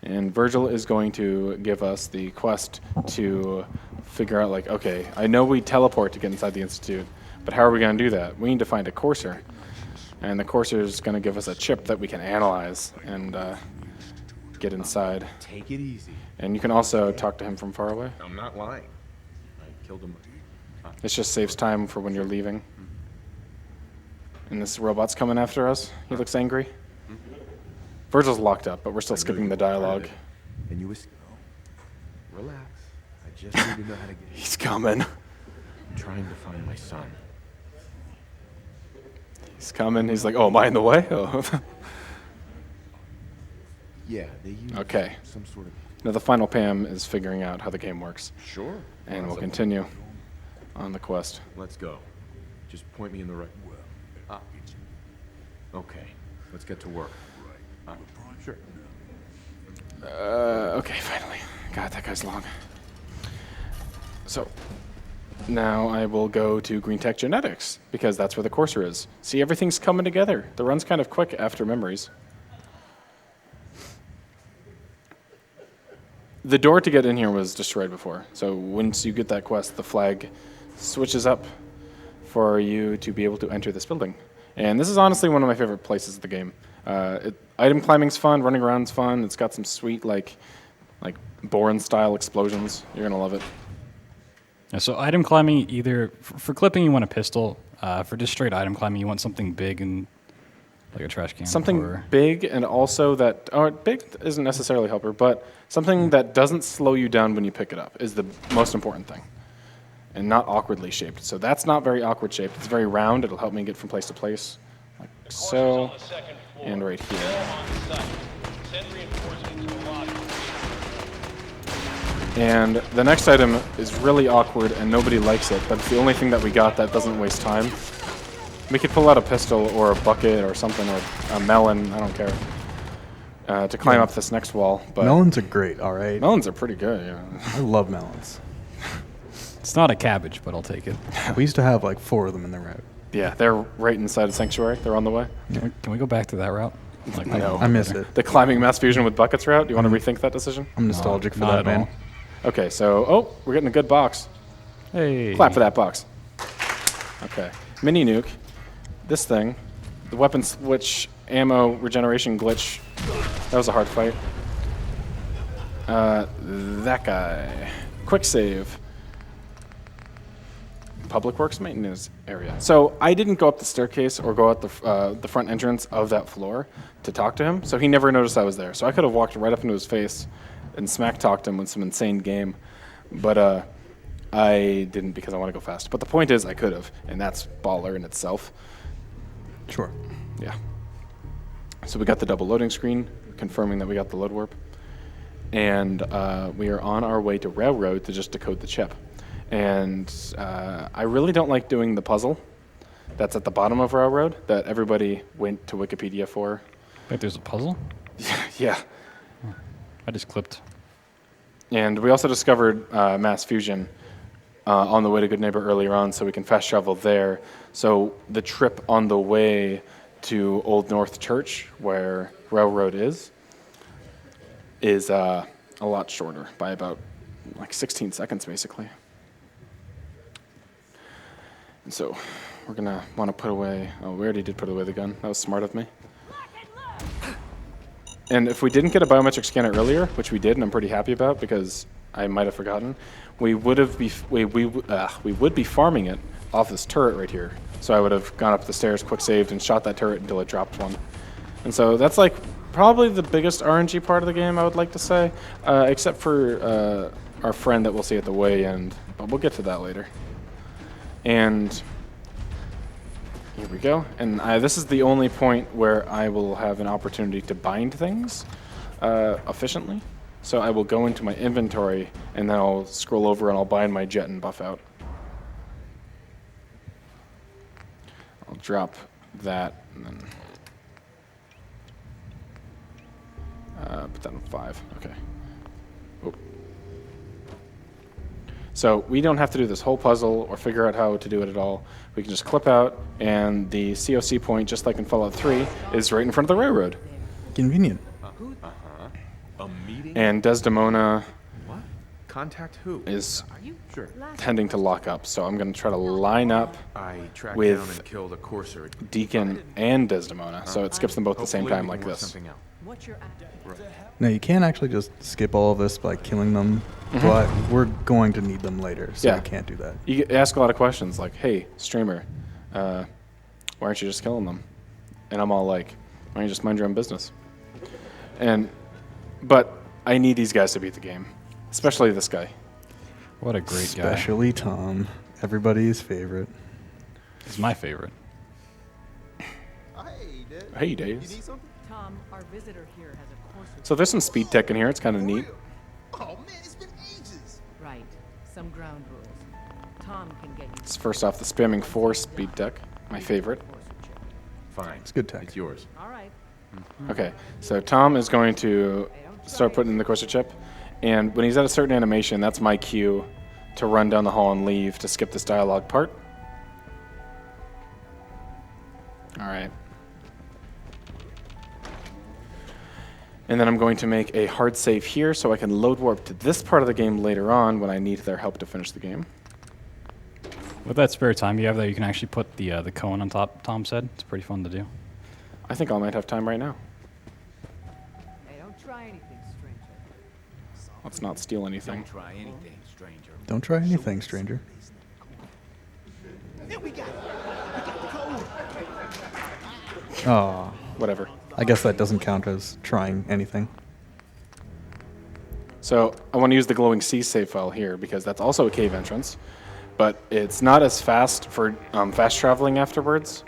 And Virgil is going to give us the quest to figure out, like, okay, I know we teleport to get inside the Institute, but how are we going to do that? We need to find a courser. And the courser is going to give us a chip that we can analyze and get inside. Take it easy. And you can also talk to him from far away. I'm not lying. I killed him. This just saves time for when you're leaving. And this robot's coming after us. He looks angry. Virgil's locked up, but we're still skipping the dialogue. And you relax. I just need to know how to get in. He's coming. I'm trying to find my son. He's coming. He's like, oh, am I in the way? Oh. Yeah, they use Okay. some sort of... Now the final Pam is figuring out how the game works. Sure. And we'll continue on the quest. Let's go. Just point me in the right... Okay, let's get to work. Sure. Okay, finally. God, that guy's long. So, now I will go to Green Tech Genetics, because that's where the courser is. See, everything's coming together. The run's kind of quick after memories. The door to get in here was destroyed before, so once you get that quest, the flag switches up for you to be able to enter this building. And this is honestly one of my favorite places of the game. Item climbing's fun, running around's fun. It's got some sweet, like Bourne-style explosions. You're gonna love it. Yeah, so item climbing, either for clipping you want a pistol. For just straight item climbing, you want something big and like a trash can. Something big, and also that big isn't necessarily helper, but something that doesn't slow you down when you pick it up is the most important thing. And not awkwardly shaped. So that's not very awkward shaped. It's very round. It'll help me get from place to place. Like so. And right here. And the next item is really awkward and nobody likes it, but it's the only thing that we got that doesn't waste time. We could pull out a pistol or a bucket or something, or a melon, I don't care, to climb up this next wall. But melons are great, all right? Melons are pretty good, yeah. I love melons. It's not a cabbage, but I'll take it. We used to have like 4 of them in the route. Yeah, they're right inside the sanctuary. They're on the way. Yeah. Can we go back to that route? Like, no. I miss it. The climbing mass fusion with buckets route? Do you want to rethink that decision? I'm nostalgic for not that, at man. all. Okay, so, we're getting a good box. Hey. Clap for that box. Okay. mini nuke, this thing, the weapon switch, ammo regeneration glitch. That was a hard fight. That guy. Quick save. Public Works maintenance area. So I didn't go up the staircase or go out the front entrance of that floor to talk to him, so he never noticed I was there. So I could have walked right up into his face and smack talked him with some insane game, but I didn't because I want to go fast. But the point is, I could have, and that's baller in itself. Sure. Yeah. So we got the double loading screen, confirming that we got the load warp, and we are on our way to Railroad to just decode the chip. And I really don't like doing the puzzle that's at the bottom of Railroad that everybody went to Wikipedia for. Wait, there's a puzzle? Yeah. I just clipped. And we also discovered mass fusion on the way to Good Neighbor earlier on, so we can fast travel there. So the trip on the way to Old North Church, where Railroad is a lot shorter by about like 16 seconds, basically. And so we're going to want to put away... Oh, we already did put away the gun. That was smart of me. And if we didn't get a biometric scanner earlier, which we did, and I'm pretty happy about because I might have forgotten, we would be farming it off this turret right here. So I would have gone up the stairs, quick saved, and shot that turret until it dropped one. And so that's like probably the biggest RNG part of the game, I would like to say, except for our friend that we'll see at the way end, but we'll get to that later. And here we go. And this is the only point where I will have an opportunity to bind things efficiently. So I will go into my inventory, and then I'll scroll over and I'll bind my jet and buff out. I'll drop that, and then put that on 5. Okay. Oh. So we don't have to do this whole puzzle or figure out how to do it at all. We can just clip out, and the COC point, just like in Fallout 3, is right in front of the railroad. Convenient. A meeting? And Desdemona What? Contact who? is Sure. tending to lock up, so I'm going to try to line up I tracked with down and killed a courser. Deacon and Desdemona, so it skips them both at the same Hopefully time we like can work this. something out. No, you can't actually just skip all of this by killing them, but we're going to need them later, so Yeah. we can't do that. You ask a lot of questions like, hey, streamer, why aren't you just killing them? And I'm all like, why don't you just mind your own business? But I need these guys to beat the game, especially this guy. What a great guy. Especially Tom, everybody's favorite. He's my favorite. Hey, Dave. Tom, our visitor here has a course. So there's some speed tech in here. It's kind of neat. Oh man, it's been ages. Right. Some ground rules. Tom can get you. It's first off the spamming 4 speed tech, my favorite. Fine. It's good tech. It's yours. All right. Okay, so Tom is going to start putting in the courser chip, and when he's at a certain animation, that's my cue to run down the hall and leave to skip this dialogue part. All right. And then I'm going to make a hard save here so I can load warp to this part of the game later on when I need their help to finish the game. With that spare time you have there, you can actually put the cone on top, Tom said. It's pretty fun to do. I think I might have time right now. Hey, don't try anything, stranger. Let's not steal anything. Try anything, stranger. Don't try anything, stranger. There we got it. We got the code. Aw. Whatever. I guess that doesn't count as trying anything. So I want to use the glowing sea save file here because that's also a cave entrance, but it's not as fast for fast traveling afterwards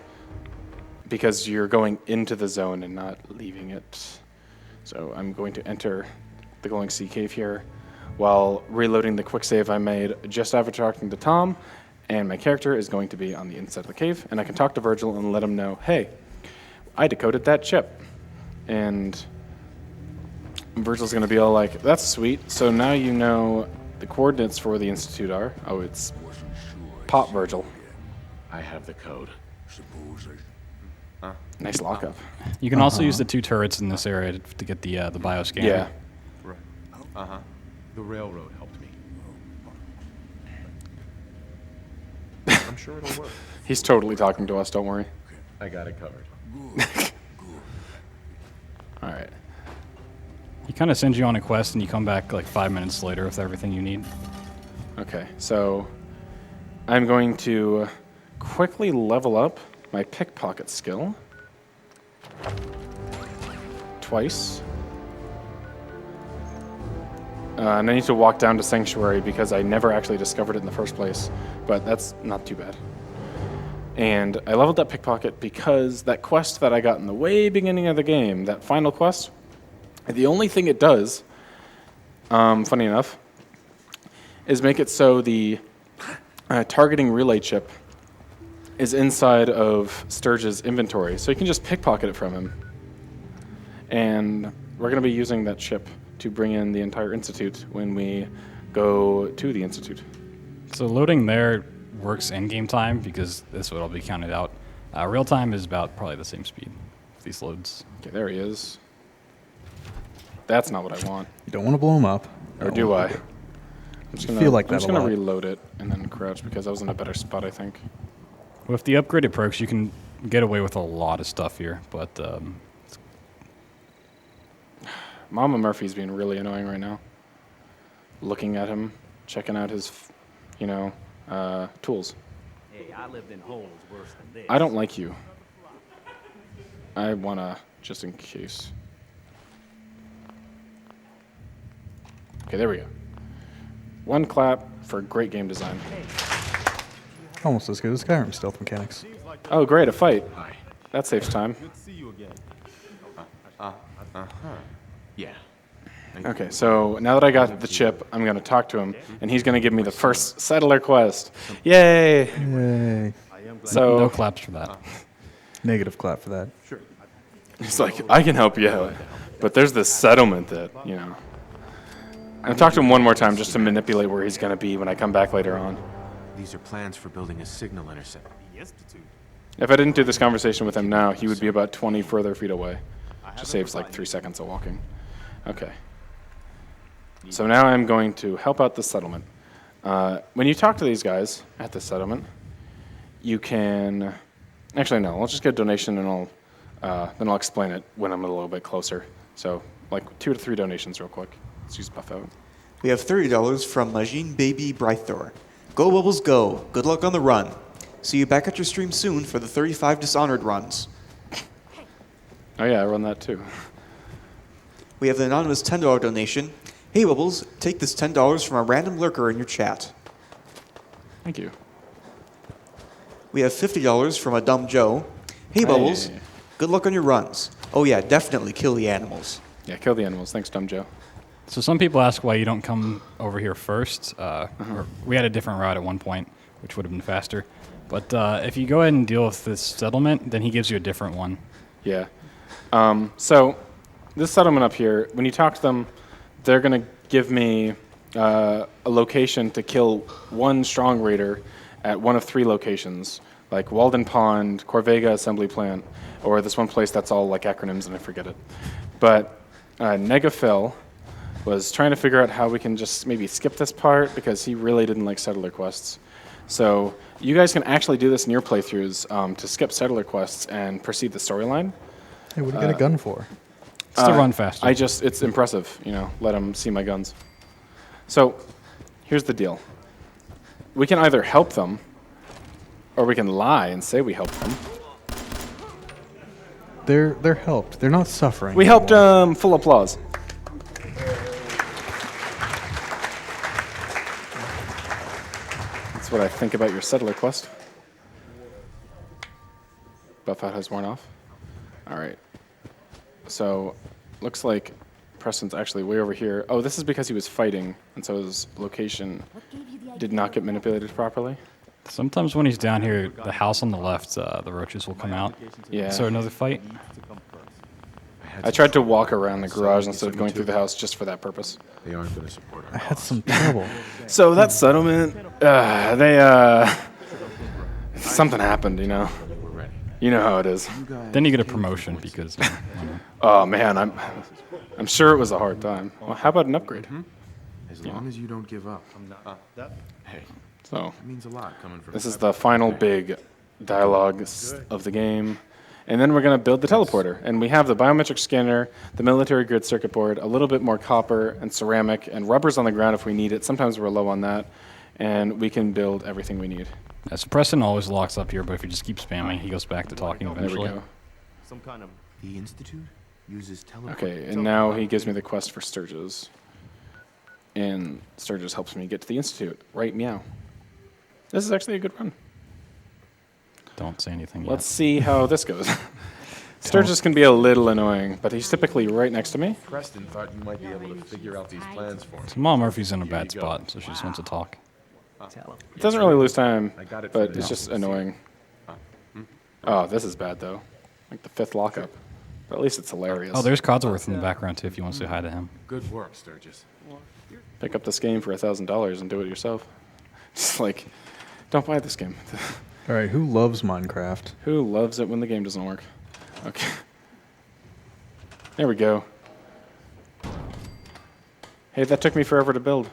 because you're going into the zone and not leaving it. So I'm going to enter the glowing sea cave here while reloading the quick save I made just after talking to Tom, and my character is going to be on the inside of the cave, and I can talk to Virgil and let him know, hey, I decoded that chip. And Virgil's going to be all like, that's sweet. So now you know the coordinates for the Institute are. Oh, it's Pop Virgil. I have the code. Nice lockup. You can also use the 2 turrets in this area to get the bioscanner. Yeah. Right. The railroad helped me. I'm sure it'll work. He's totally talking to us, don't worry. I got it covered. All right. He kind of sends you on a quest, and you come back like 5 minutes later with everything you need. Okay, so I'm going to quickly level up my pickpocket skill. Twice. And I need to walk down to Sanctuary because I never actually discovered it in the first place, but that's not too bad. And I leveled up pickpocket because that quest that I got in the way beginning of the game, that final quest, the only thing it does, funny enough, is make it so the targeting relay chip is inside of Sturge's inventory, so you can just pickpocket it from him. And we're going to be using that chip to bring in the entire Institute when we go to the Institute. So loading there works in game time because this would all be counted out. Real time is about probably the same speed with these loads. Okay, there he is. That's not what I want. You don't want to blow him up. Or do I? I'm just gonna, feel like that I'm just a going to lot. reload it and then crouch because I was in a better spot, I think. With the upgraded perks, you can get away with a lot of stuff here, but Mama Murphy's being really annoying right now. Looking at him, checking out his, tools. Hey, I lived in holes worse than this. I don't like you. I wanna, just in case. Okay, there we go. One clap for great game design. Almost as good as Skyrim stealth mechanics. Oh, great, a fight. That saves time. Yeah. Okay, so now that I got the chip, I'm gonna talk to him, and he's gonna give me the first settler quest. Yay! Yay. So no claps for that. Negative clap for that. he's like, I can help you out, but there's this settlement that, I'll talk to him one more time just to manipulate where he's gonna be when I come back later on. These are plans for building a signal intercept. The Institute. If I didn't do this conversation with him now, he would be about 20 further feet away. Just saves like 3 seconds of walking. Okay. So now I'm going to help out the settlement. When you talk to these guys at the settlement, you can... Actually, no. I'll just get a donation and then I'll explain it when I'm a little bit closer. So, like 2 to 3 donations real quick. Let's use buff out. We have $30 from Majin Baby Brythor. Go Bubbles go. Good luck on the run. See you back at your stream soon for the 35 Dishonored runs. Oh yeah, I run that too. We have the anonymous $10 donation. Hey Bubbles, take this $10 from a random lurker in your chat. Thank you. We have $50 from a dumb Joe. Hey Bubbles, good luck on your runs. Oh yeah, definitely kill the animals. Yeah, kill the animals. Thanks, Dumb Joe. So some people ask why you don't come over here first. We had a different route at one point, which would have been faster. But if you go ahead and deal with this settlement, then he gives you a different one. Yeah. So this settlement up here, when you talk to them, they're going to give me a location to kill one strong raider at one of 3 locations, like Walden Pond, Corvega Assembly Plant, or this one place that's all like acronyms and I forget it. But Negaphil was trying to figure out how we can just maybe skip this part because he really didn't like settler quests. So you guys can actually do this in your playthroughs to skip settler quests and proceed the storyline. Hey, what do you get a gun for? It's to run faster. It's impressive, let them see my guns. So here's the deal. We can either help them or we can lie and say we helped them. They're helped. They're not suffering. We helped them. Full applause. That's what I think about your settler quest. Buff out has worn off. All right. So, looks like Preston's actually way over here. Oh, this is because he was fighting, and so his location did not get manipulated properly. Sometimes when he's down here, the house on the left, the roaches will come out. Yeah. So another fight? I tried to walk around the garage instead of going through the house just for that purpose. They aren't going to support our I had some trouble. So that settlement, something happened, We're ready. You know how it is. Then you get a promotion because... Oh man, I'm sure it was a hard time. Well, how about an upgrade? As long as you don't give up. Hey, So that means a lot coming from. this is the final big dialogue of the game. And then we're going to build the teleporter. And we have the biometric scanner, the military grid circuit board, a little bit more copper and ceramic, and rubbers on the ground if we need it. Sometimes we're low on that. And we can build everything we need. Yeah, so Preston always locks up here, but if you just keep spamming, he goes back to talking eventually. There we go. Some kind of... The Institute uses teleport. Okay, and now he gives me the quest for Sturgis. And Sturgis helps me get to the Institute. Right, meow. This is actually a good run. Don't say anything yet. Let's see how this goes. Sturgis can be a little annoying, but he's typically right next to me. Preston thought you might be able to figure out these plans for him. So Mom Murphy's in a bad spot, so she just wants to talk. It doesn't really lose time, but it's just annoying. Oh, this is bad, though. Like the 5th lockup. But at least it's hilarious. Oh, there's Codsworth in the background, too, if you want to say hi to him. Good work, Sturgis. Pick up this game for $1,000 and do it yourself. Just like, don't buy this game. All right, who loves Minecraft? Who loves it when the game doesn't work? Okay. There we go. Hey, that took me forever to build.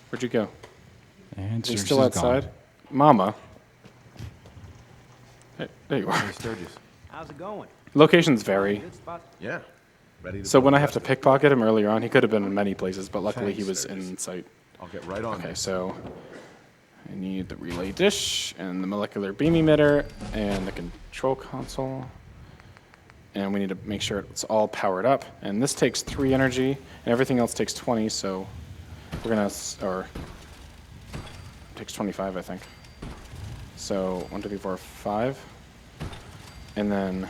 Where'd you go? And Are you Sturgis still is outside? gone. Mama. Hey, there you are. Hey, Sturgis. How's it going? Locations vary. Good spot. Yeah. Ready to So build when I have that? to pickpocket him earlier on, he could have been in many places, but luckily he Thanks, was in Sturgis. sight. I'll get right on Okay, it. so I need the relay dish and the molecular beam emitter and the control console. And we need to make sure it's all powered up. And this takes 3 energy, and everything else takes 20, so we're gonna, or it takes 25, I think. So 1, 2, 3, 4, 5. And then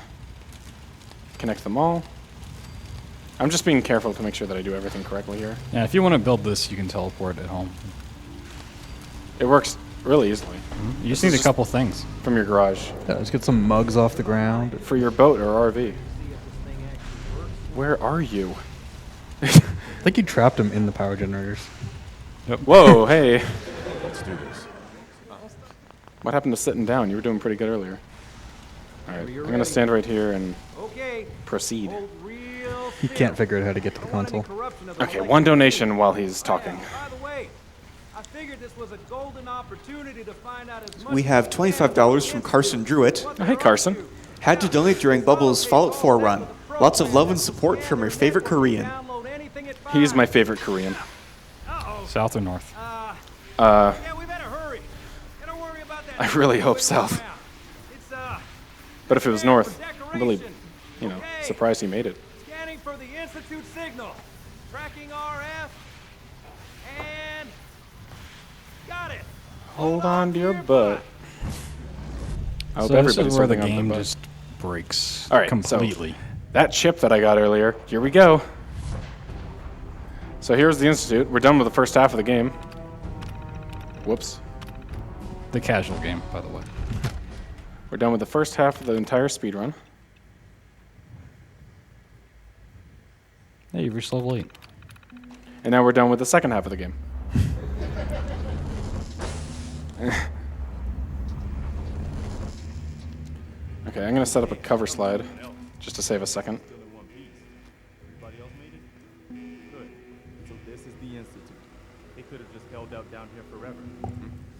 connect them all. I'm just being careful to make sure that I do everything correctly here. Yeah, if you want to build this, you can teleport at home. It works really easily. You just need a couple things. From your garage. Yeah, let's get some mugs off the ground. For your boat or RV. Where are you? I think you trapped him in the power generators. Whoa, hey. Let's do this. What happened to sitting down? You were doing pretty good earlier. All right, I'm going to stand right here and proceed. He can't figure out how to get to the console. Okay, 1 donation while he's talking. By the way, I figured this was a golden opportunity to find out as much We have $25 from Carson Druitt. Oh, hey, Carson. Had to donate during Bubbles' Fallout 4 run. Lots of love and support from your favorite Korean. He's my favorite Korean. South or north? Yeah, we better hurry. Don't worry about that. I really hope south. It's But if it was north, I'm really, surprised he made it. scanning for the Institute signal. Tracking RF. And got it. Hold on to your butt. I hope So this everybody's is where the holding on to game their butt. just breaks All right, so completely. that chip that I got earlier, here we go. So here's the Institute. We're done with the first half of the game. Whoops. The casual game, by the way. We're done with the first half of the entire speed run. Hey, you've reached level 8. And now we're done with the second half of the game. Okay, I'm going to set up a cover slide just to save a second. Everybody else made it? Good. So this is the Institute. They could have just held out down here forever.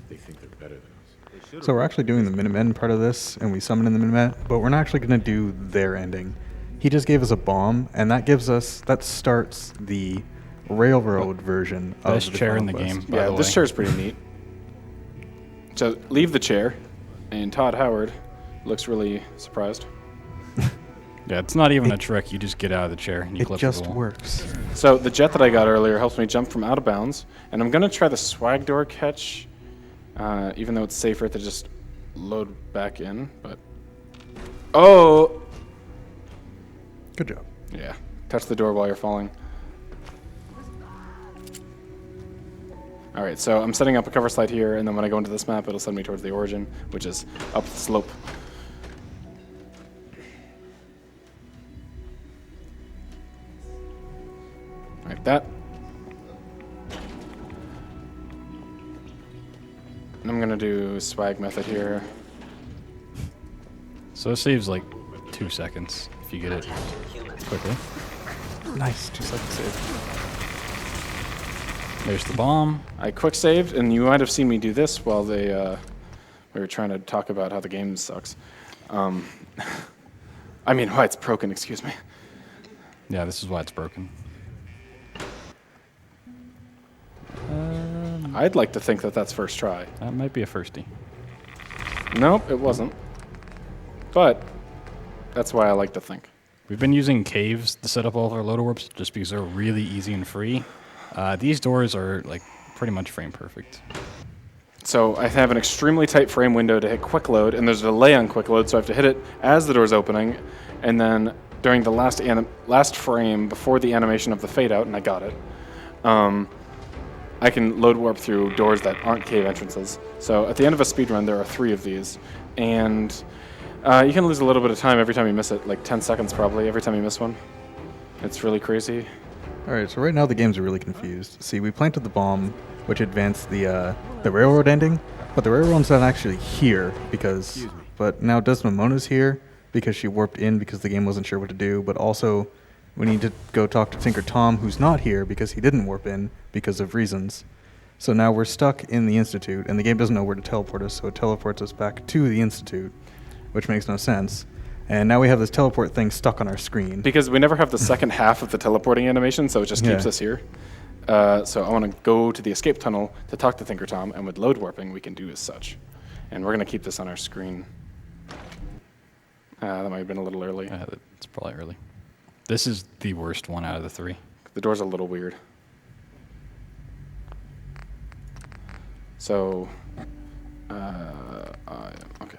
They think they're better than us. They should have. So we're actually doing the Minutemen part of this, and we summon in the Minutemen, but we're not actually going to do their ending. He just gave us a bomb, and that starts the railroad version of Best the chair in final the quest. game, by Yeah, the this way. chair's pretty neat. So leave the chair, and Todd Howard looks really surprised. Yeah, it's not even a trick. You just get out of the chair and you It clip just the wall. works. So the jet that I got earlier helps me jump from out of bounds, and I'm gonna try the swag door catch, even though it's safer to just load back in. But oh, Good job. yeah, touch the door while you're falling. All right, so I'm setting up a cover slide here, and then when I go into this map, it'll send me towards the origin, which is up the slope. Like that. And I'm gonna do swag method here. So it saves like 2 seconds if you get it quickly. Nice. 2 seconds save. There's the bomb. I quick saved, and you might have seen me do this while they We were trying to talk about how the game sucks. I mean, why it's broken, excuse me. Yeah, this is why it's broken. I'd like to think that that's first try. That might be a firstie. Nope, it wasn't. But that's why I like to think. We've been using caves to set up all of our loader warps just because they're really easy and free. These doors are like pretty much frame perfect. So I have an extremely tight frame window to hit quick load, and there's a delay on quick load, so I have to hit it as the door's opening, and then during the last frame before the animation of the fade out, and I got it, I can load warp through doors that aren't cave entrances. So at the end of a speedrun, there are 3 of these, and you can lose a little bit of time every time you miss it, like 10 seconds probably every time you miss one. It's really crazy. All right, so right now the games are really confused. See, we planted the bomb, which advanced the railroad ending, but the railroad's not actually here because. But now Desdemona's here because she warped in because the game wasn't sure what to do. But also, we need to go talk to Tinker Tom, who's not here because he didn't warp in because of reasons. So now we're stuck in the Institute, and the game doesn't know where to teleport us, so it teleports us back to the Institute, which makes no sense. And now we have this teleport thing stuck on our screen. Because we never have the second half of the teleporting animation, so it just keeps us here. So I want to go to the escape tunnel to talk to Tinker Tom, and with load warping, we can do as such. And we're going to keep this on our screen. That might have been a little early. It's probably early. This is the worst one out of the 3. The door's a little weird. So, okay.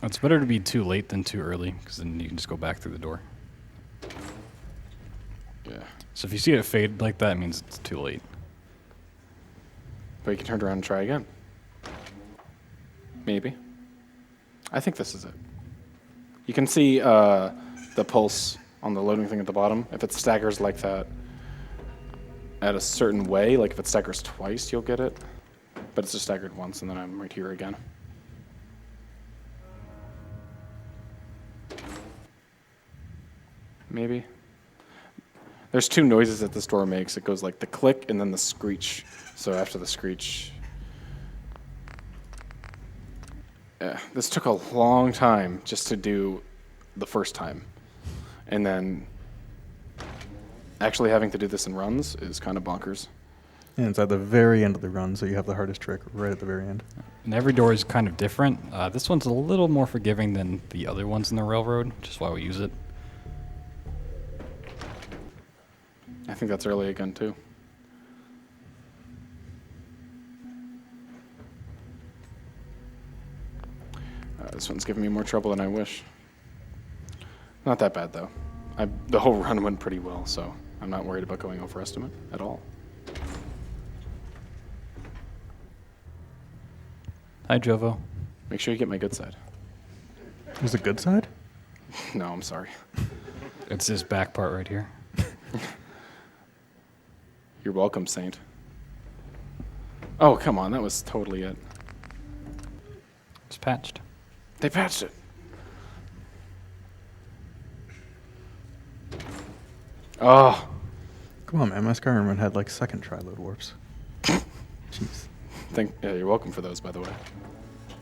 It's better to be too late than too early, because then you can just go back through the door. Yeah. So if you see it fade like that, it means it's too late. But you can turn around and try again. Maybe. I think this is it. You can see the pulse on the loading thing at the bottom. If it staggers like that at a certain way, like if it staggers twice, you'll get it. But it's just staggered once, and then I'm right here again. Maybe. There's 2 noises that this door makes. It goes like the click and then the screech. So after the screech... Yeah, this took a long time just to do the first time. And then actually having to do this in runs is kind of bonkers. And it's at the very end of the run, so you have the hardest trick right at the very end. And every door is kind of different. This one's a little more forgiving than the other ones in the railroad, which is why we use it. I think that's early again, too. This one's giving me more trouble than I wish. Not that bad, though. The whole run went pretty well, so I'm not worried about going over estimate at all. Hi, Jovo. Make sure you get my good side. Was the good side? No, I'm sorry. It's this back part right here. You're welcome, Saint. Oh, come on. That was totally it. It's patched. They patched it. Oh. Come on, man. My Skyrim run had like second try load warps. Jeez. Yeah, you're welcome for those, by the way.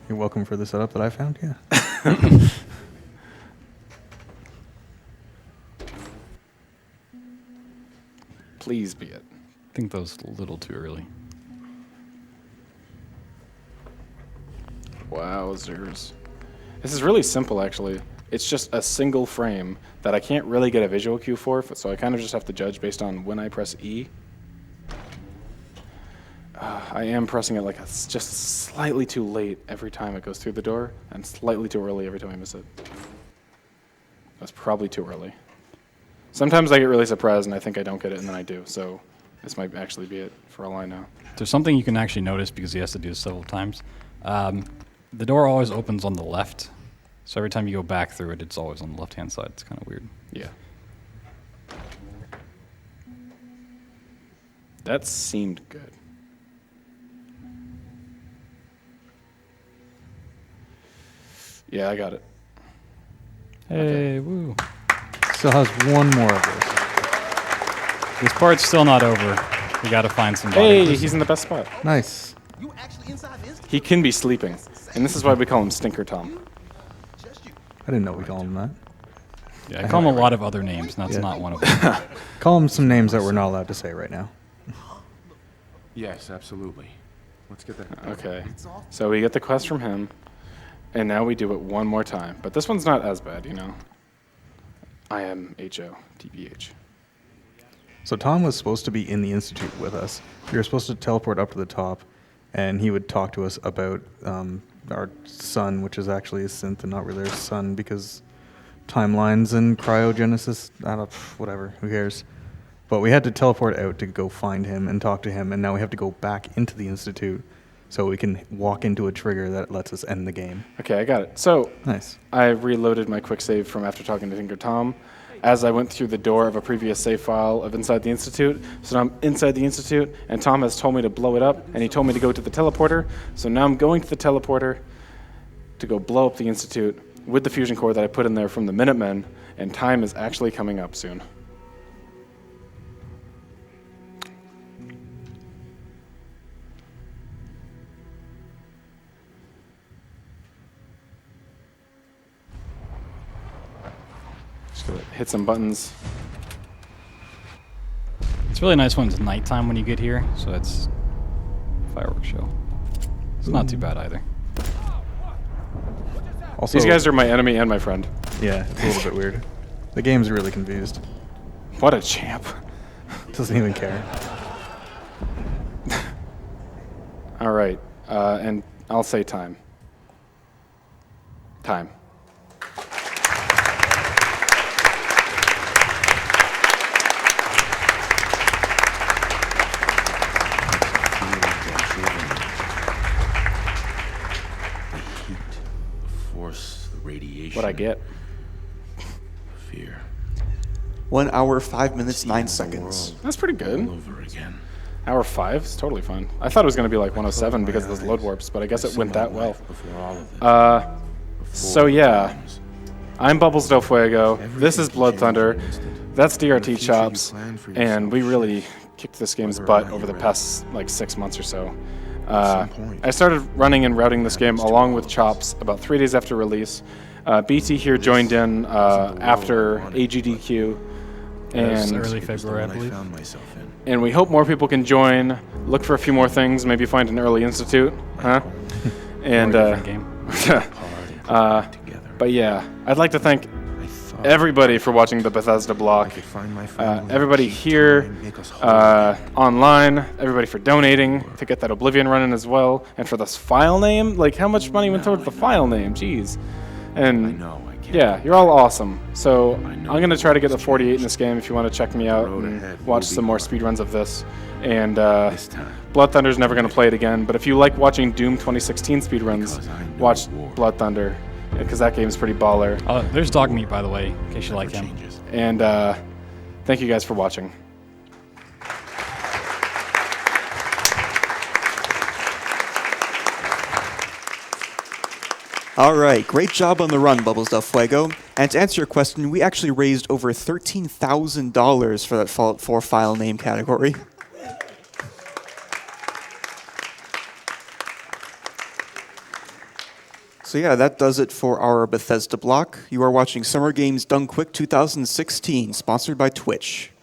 You're welcome for the setup that I found, yeah. Please be it. I think that was a little too early. Wowzers. This is really simple, actually. It's just a single frame that I can't really get a visual cue for, so I kind of just have to judge based on when I press E. I am pressing it like it's just slightly too late every time it goes through the door, and slightly too early every time I miss it. That's probably too early. Sometimes I get really surprised and I think I don't get it, and then I do, so this might actually be it, for all I know. There's something you can actually notice because he has to do this several times. The door always opens on the left, so every time you go back through it, it's always on the left-hand side. It's kind of weird. Yeah. That seemed good. Yeah, I got it. Hey, woo. Still has one more of this. This part's still not over. We gotta find somebody. Hey, he's in the best spot. Nice. You actually inside the institute? he can be sleeping. And this is why we call him Stinker Tom. I didn't know we call him that. Yeah, I call him a lot of other names, and that's not one of them. Call him some names that we're not allowed to say right now. Yes, absolutely. Let's get that. Okay. So we get the quest from him, and now we do it one more time. But this one's not as bad, you know. I am H.O. TBH. So Tom was supposed to be in the Institute with us. We were supposed to teleport up to the top, and he would talk to us about our sun, which is actually a synth and not really our sun, because timelines and cryogenesis, I don't, whatever, who cares. But we had to teleport out to go find him and talk to him, and now we have to go back into the Institute so we can walk into a trigger that lets us end the game. Okay, I got it. So Nice. I reloaded my quick save from after talking to Tinker Tom as I went through the door of a previous save file of Inside the Institute. So now I'm inside the Institute, and Tom has told me to blow it up, and he told me to go to the teleporter. So now I'm going to the teleporter to go blow up the Institute with the fusion core that I put in there from the Minutemen, and time is actually coming up soon. Just gonna hit some buttons. It's really nice when it's nighttime when you get here, so it's fireworks show. It's not too bad either. Also, These guys are my enemy and my friend. Yeah, it's a little bit weird. The game's really confused. What a champ. Doesn't even care. All right, and I'll say time. Time. What'd I get? Fear. 1 hour, 5 minutes, 9 seconds. That's pretty good. Over again. Hour 5 is totally fine. I thought it was going to be like 107 because of those load warps, but I guess it went that well. So yeah, I'm BubblesDelFuego. This is Blood Thunder. That's DRT Chops, and we really kicked this game's butt over the past like 6 months or so. I started running and routing this game along with Chops about 3 days after release. BT here joined in after AGDQ, and early February, I believe. And we hope more people can join. Look for a few more things. Maybe find an early institute, huh? And game. but yeah, I'd like to thank everybody for watching the Bethesda block. Everybody here online. Everybody for donating to get that Oblivion running as well, and for this file name. Like, how much money went towards the file name? Jeez. And yeah, you're all awesome. So I'm going to try to get to 48 in this game if you want to check me out and watch some more speedruns of this. And Blood Thunder's never going to play it again. But if you like watching Doom 2016 speedruns, watch Blood Thunder, because that game's pretty baller. There's Dogmeat, by the way, in case you like him. And thank you guys for watching. All right, great job on the run, BubblesDelFuego. And to answer your question, we actually raised over $13,000 for that Fallout 4 file name category. So yeah, that does it for our Bethesda block. You are watching Summer Games Done Quick 2016, sponsored by Twitch.